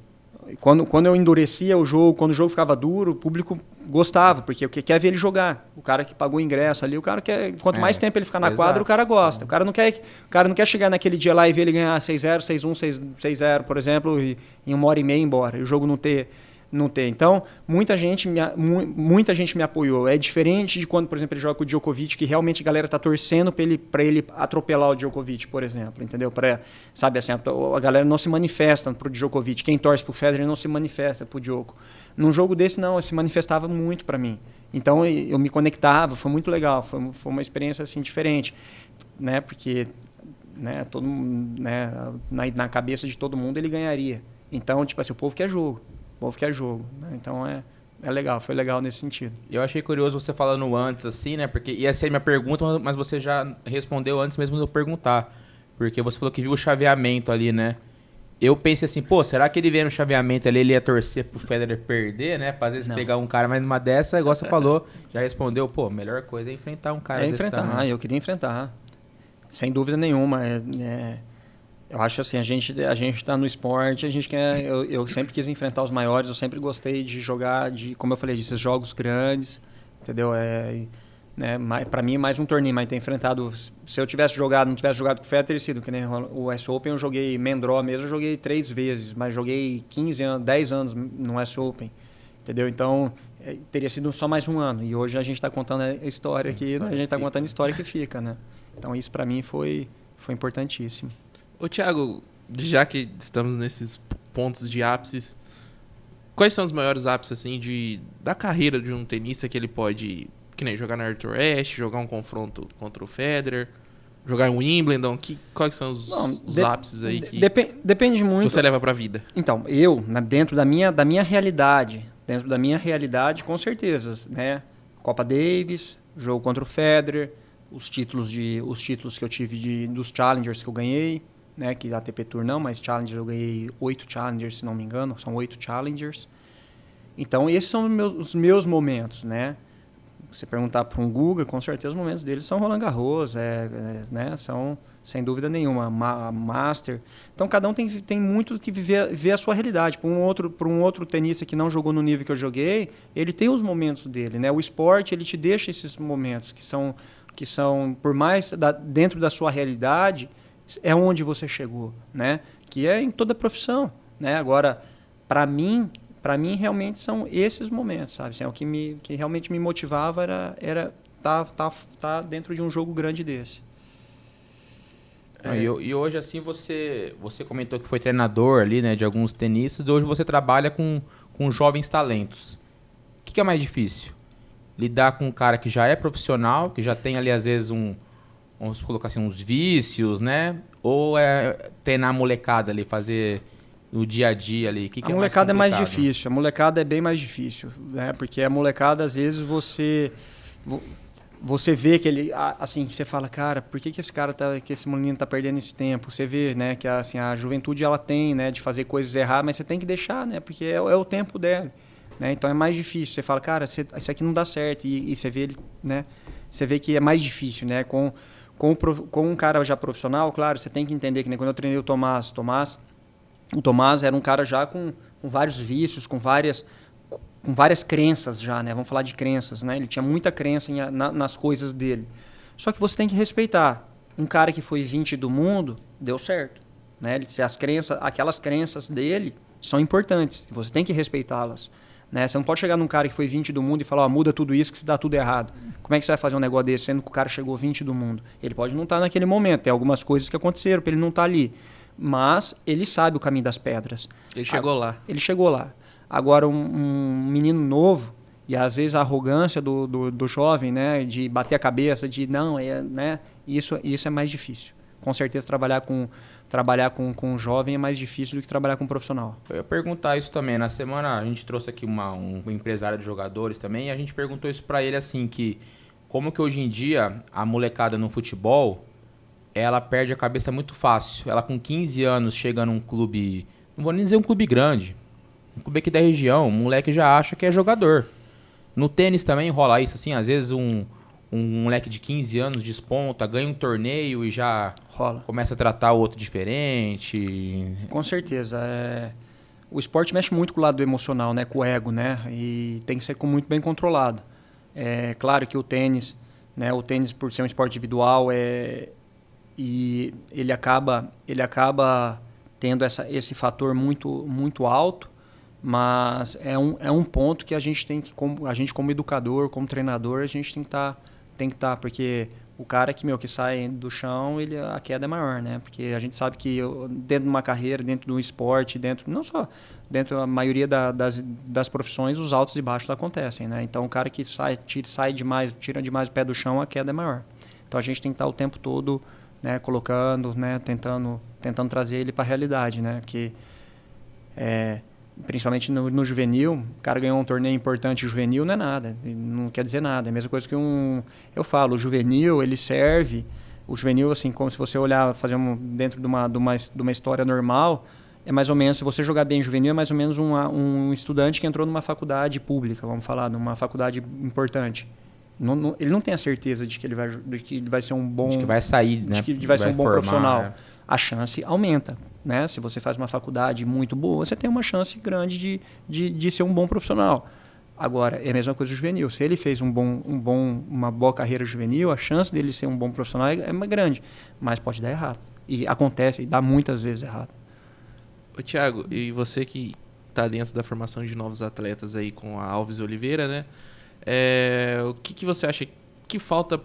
Quando eu endurecia o jogo, quando o jogo ficava duro, o público gostava, porque quer ver ele jogar. O cara que pagou o ingresso ali, o cara quer, quanto mais tempo ele ficar na quadra, o cara gosta. O cara não quer chegar naquele dia lá e ver ele ganhar 6-0, 6-1, 6-0, por exemplo, e em 1h30 ir embora, e o jogo não ter. Então, muita gente me apoiou. É diferente de quando, por exemplo, ele joga com o Djokovic, que realmente a galera tá torcendo para ele atropelar o Djokovic, por exemplo, entendeu? Sabe assim, a galera não se manifesta pro Djokovic. Quem torce pro Federer não se manifesta pro Djoko. Num jogo desse, não, se manifestava muito para mim. Então, eu me conectava, foi muito legal, foi uma experiência assim diferente, né? Porque, né, todo, né, na cabeça de todo mundo ele ganharia. Então, tipo assim, o povo quer jogo. Né? Então é legal, foi legal nesse sentido. Eu achei curioso você falando antes, assim, né? Porque ia ser minha pergunta, mas você já respondeu antes mesmo de eu perguntar. Porque você falou que viu o chaveamento ali, né? Eu pensei assim, pô, será que ele vendo o chaveamento ali, ele ia torcer pro Federer perder, né? Pra às vezes pegar um cara mais numa dessa, igual você falou, já respondeu, pô, melhor coisa é enfrentar um cara desse tamanho. Eu queria enfrentar. Sem dúvida nenhuma. Eu acho assim, a gente está no esporte, eu sempre quis enfrentar os maiores, eu sempre gostei de jogar, como eu falei, desses jogos grandes, entendeu? Né, para mim, mais um torneio, mas ter enfrentado, se eu não tivesse jogado com o Federer, teria sido, que nem o US Open, eu joguei Mendró mesmo, eu joguei 3 vezes, mas joguei 15 anos, 10 anos no US Open, entendeu? Então, teria sido só mais um ano, e hoje a gente está contando a história aqui, né? A gente está contando a história que fica, né? Então, isso para mim foi importantíssimo. Ô, Thiago, já que estamos nesses pontos de ápices, quais são os maiores ápices assim, da carreira de um tenista que ele pode, que nem jogar na Arthur Ashe, jogar um confronto contra o Federer, jogar em Wimbledon? Quais são os ápices aí que depende muito, você leva pra vida? Então, dentro da minha realidade, com certeza, né? Copa Davis, jogo contra o Federer, os títulos que eu tive dos Challengers que eu ganhei, né, que ATP Tour não, mas Challenger eu ganhei 8 Challengers, se não me engano, são 8 Challengers. Então, esses são os meus momentos, né? Você perguntar para um Guga, com certeza os momentos dele são Roland Garros, né? São, sem dúvida nenhuma, Master. Então, cada um tem muito que ver a sua realidade. Para um outro tenista que não jogou no nível que eu joguei, ele tem os momentos dele, né? O esporte, ele te deixa esses momentos que são por mais dentro da sua realidade, é onde você chegou, né? Que é em toda a profissão, né? Agora, para mim realmente são esses momentos, sabe? Assim, o que realmente me motivava era tá dentro de um jogo grande desse. E hoje, assim, você comentou que foi treinador ali, né, de alguns tenistas, e hoje você trabalha com jovens talentos. que é mais difícil? Lidar com um cara que já é profissional, que já tem ali, às vezes, vamos colocar assim, uns vícios, né? Ou é treinar a molecada ali, fazer no dia a dia ali? A molecada é mais difícil. A molecada é bem mais difícil, né? Porque a molecada, às vezes, você vê que ele, assim, você fala, cara, por que esse menino tá perdendo esse tempo? Você vê, né, que assim, a juventude ela tem, né, de fazer coisas erradas, mas você tem que deixar, né, porque é o tempo dela, né? Então é mais difícil. Você fala, cara, isso aqui não dá certo e você vê ele, né? Você vê que é mais difícil, né? Com um cara já profissional, claro, você tem que entender que, né, quando eu treinei o Tomás era um cara já com vários vícios, com várias crenças já, né? Vamos falar de crenças, né? Ele tinha muita crença nas coisas dele. Só que você tem que respeitar. Um cara que foi 20 do mundo, deu certo, né? Aquelas crenças dele são importantes. Você tem que respeitá-las, né? Você não pode chegar num cara que foi 20 do mundo e falar, muda tudo isso que se dá tudo errado. Como é que você vai fazer um negócio desse, sendo que o cara chegou 20 do mundo? Ele pode não estar naquele momento. Tem algumas coisas que aconteceram para ele não estar ali. Mas ele sabe o caminho das pedras. Ele chegou lá. Ele chegou lá. Agora, um menino novo, e às vezes a arrogância do jovem, né, de bater a cabeça, de não, né, isso é mais difícil. Com certeza, trabalhar com um jovem é mais difícil do que trabalhar com um profissional. Eu ia perguntar isso também. Na semana, a gente trouxe aqui um empresário de jogadores também, e a gente perguntou isso para ele assim, que como que hoje em dia a molecada no futebol, ela perde a cabeça muito fácil. Ela com 15 anos chega num clube, não vou nem dizer um clube grande, um clube aqui da região, o moleque já acha que é jogador. No tênis também rola isso, assim, às vezes um moleque de 15 anos desponta, ganha um torneio e já começa a tratar o outro diferente. Com certeza. O esporte mexe muito com o lado emocional, né, com o ego, né, e tem que ser muito bem controlado. É claro que o tênis, né, por ser um esporte individual, e ele acaba tendo esse fator muito, muito alto. Mas é um ponto que a gente tem que, a gente como educador, como treinador, a gente tem que estar, porque o cara que sai do chão, a queda é maior, né? Porque a gente sabe que dentro de uma carreira, dentro de um esporte, não só dentro da maioria das profissões, os altos e baixos acontecem, né? Então o cara que tira demais o pé do chão, a queda é maior. Então a gente tem que estar o tempo todo, né, colocando, né, tentando trazer ele para a realidade, né? Porque principalmente no juvenil, o cara ganhou um torneio importante juvenil, não é nada, não quer dizer nada. É a mesma coisa que eu falo, o juvenil, ele serve, o juvenil, assim, como se você olhar, dentro de uma história normal, é mais ou menos, se você jogar bem juvenil, é mais ou menos um estudante que entrou numa faculdade pública, vamos falar, numa faculdade importante. Ele não tem a certeza de que ele vai ser um bom... De que vai sair, né? De que vai ser um bom profissional. A chance aumenta, né? Se você faz uma faculdade muito boa, você tem uma chance grande de ser um bom profissional. Agora, é a mesma coisa do juvenil. Se ele fez uma boa carreira juvenil, a chance dele ser um bom profissional é grande. Mas pode dar errado. E acontece, e dá muitas vezes errado. Ô, Thiago, e você que está dentro da formação de novos atletas aí com a Alves Oliveira, né? O que você acha que falta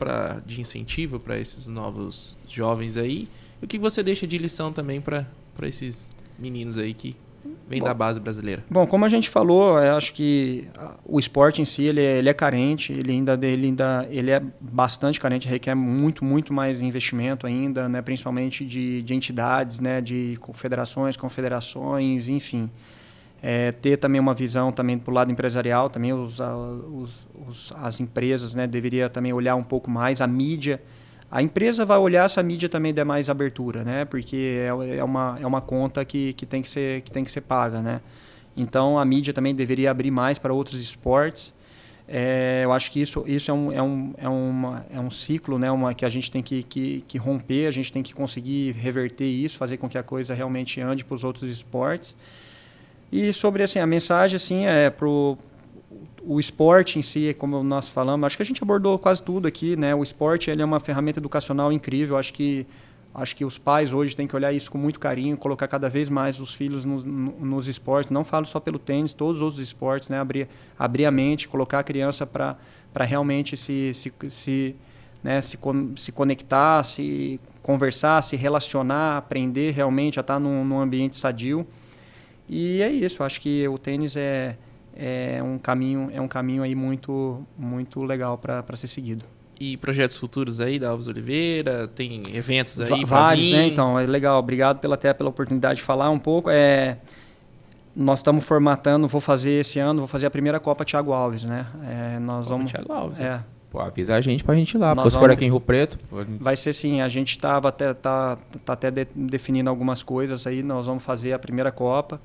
de incentivo para esses novos jovens aí? E o que você deixa de lição também para esses meninos aí que vêm da base brasileira? Bom, como a gente falou, eu acho que o esporte em si ele é carente, ele é bastante carente, requer muito, muito mais investimento ainda, né, principalmente de entidades, né, de confederações, enfim. Ter também uma visão também pro lado empresarial, também as empresas, né, deveria também olhar um pouco mais a mídia. A empresa vai olhar se a mídia também der mais abertura, né? Porque é uma conta que tem que ser paga, né? Então a mídia também deveria abrir mais para outros esportes. Eu acho que isso é um ciclo, né? Que a gente tem que romper, a gente tem que conseguir reverter isso, fazer com que a coisa realmente ande para os outros esportes. E sobre assim, a mensagem assim, o esporte em si, como nós falamos, acho que a gente abordou quase tudo aqui, né? O esporte ele é uma ferramenta educacional incrível. Acho que os pais hoje têm que olhar isso com muito carinho, colocar cada vez mais os filhos nos esportes. Não falo só pelo tênis, todos os outros esportes, né? Abrir a mente, colocar a criança para realmente se conectar, se conversar, se relacionar, aprender realmente a estar num ambiente sadio. E é isso. Acho que o tênis é é um caminho aí muito, muito legal para ser seguido. E projetos futuros aí da Alves Oliveira? Tem eventos aí? Vários, né? Então, é legal. Obrigado pela oportunidade de falar um pouco. Nós estamos formatando, vou fazer a primeira Copa Thiago Alves, né? Thiago Alves. Pô, avisa a gente pra gente ir lá. Se for aqui em Rio Preto... Vai ser sim. A gente tá até definindo algumas coisas aí. Nós vamos fazer a primeira Copa.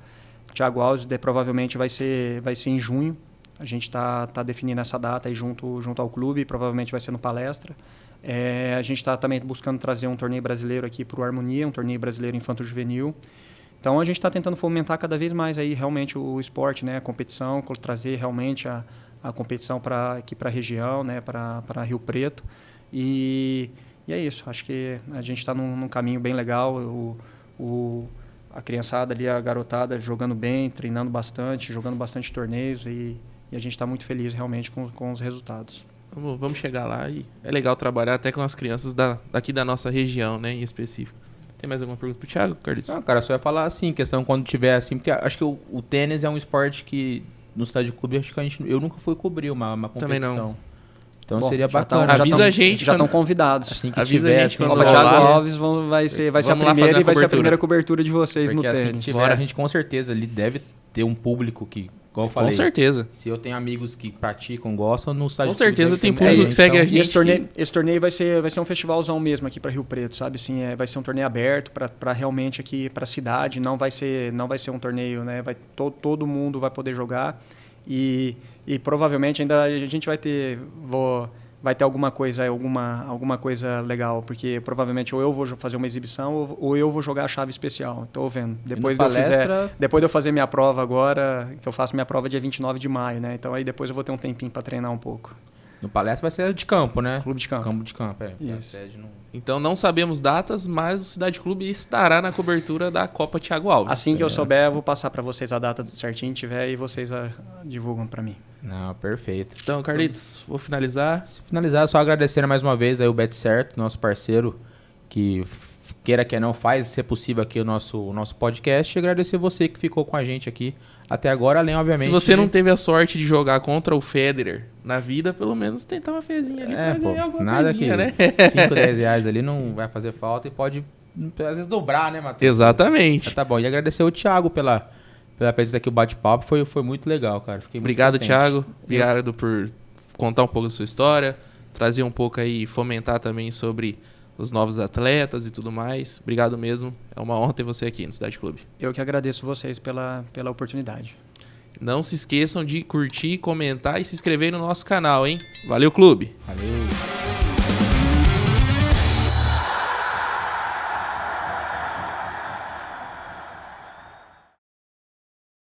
Thiago Alves provavelmente vai ser em junho. A gente está definindo essa data aí junto ao clube, provavelmente vai ser no Palestra. A gente está também buscando trazer um torneio brasileiro aqui para o Harmonia, um torneio brasileiro infanto-juvenil. Então a gente está tentando fomentar cada vez mais aí realmente o esporte, né, a competição, trazer realmente a competição aqui para a região, né, para Rio Preto. E é isso, acho que a gente está num caminho bem legal. A criançada ali, a garotada jogando bem, treinando bastante, jogando bastante torneios e a gente está muito feliz realmente com os resultados. Vamos chegar lá e é legal trabalhar até com as crianças daqui da nossa região, né, em específico. Tem mais alguma pergunta pro Thiago, Carlitos? Não, cara, só ia falar assim, questão quando tiver assim, porque acho que o tênis é um esporte que no estádio de clube acho que eu nunca fui cobrir uma competição. Também não. Então seria bacana. Avisa a gente. Já estão convidados. Assim que avisa tiver, a gente assim, Copa Thiago Alves vai ser a primeira e vai ser a primeira cobertura de vocês porque no assim tênis. Que tiver, a gente com certeza ali deve ter um público que, igual eu falei. Com certeza. Se eu tenho amigos que praticam, gostam, no estádio com certeza tem público público que segue a gente. E esse torneio vai ser um festivalzão mesmo aqui para Rio Preto, sabe? Assim, vai ser um torneio aberto para realmente aqui para a cidade. Não vai ser um torneio, né? Todo mundo vai poder jogar e provavelmente ainda a gente vai ter alguma coisa legal, porque provavelmente ou eu vou fazer uma exibição ou eu vou jogar a chave especial. Estou vendo. Depois de eu fazer minha prova agora, que eu faço minha prova dia 29 de maio, né? Então aí depois eu vou ter um tempinho para treinar um pouco. No Palestra vai ser de campo, né? Clube de campo. Campo de campo, Isso. Então não sabemos datas, mas o Cidade Clube estará na cobertura da Copa Thiago Alves. Assim que eu souber, eu vou passar para vocês a data certinho, tiver e vocês divulgam para mim. Não, perfeito. Então, Carlitos, vou finalizar. Só agradecendo mais uma vez aí o BetCerto, nosso parceiro, que queira que não faz ser possível aqui o nosso podcast, e agradecer você que ficou com a gente aqui até agora, além, obviamente... Se você não teve a sorte de jogar contra o Federer na vida, pelo menos tentar uma fezinha ali pra ganhar alguma nada coisinha, né? 5, 10 reais ali não vai fazer falta e pode, às vezes, dobrar, né, Matheus? Exatamente. Mas tá bom, e agradecer o Thiago pela presença aqui, o bate-papo, foi muito legal, cara. Fiquei muito Obrigado, contente. Thiago. Obrigado por contar um pouco da sua história, trazer um pouco aí, fomentar também sobre os novos atletas e tudo mais. Obrigado mesmo. É uma honra ter você aqui no Cidade Clube. Eu que agradeço vocês pela oportunidade. Não se esqueçam de curtir, comentar e se inscrever no nosso canal, hein? Valeu, clube! Valeu!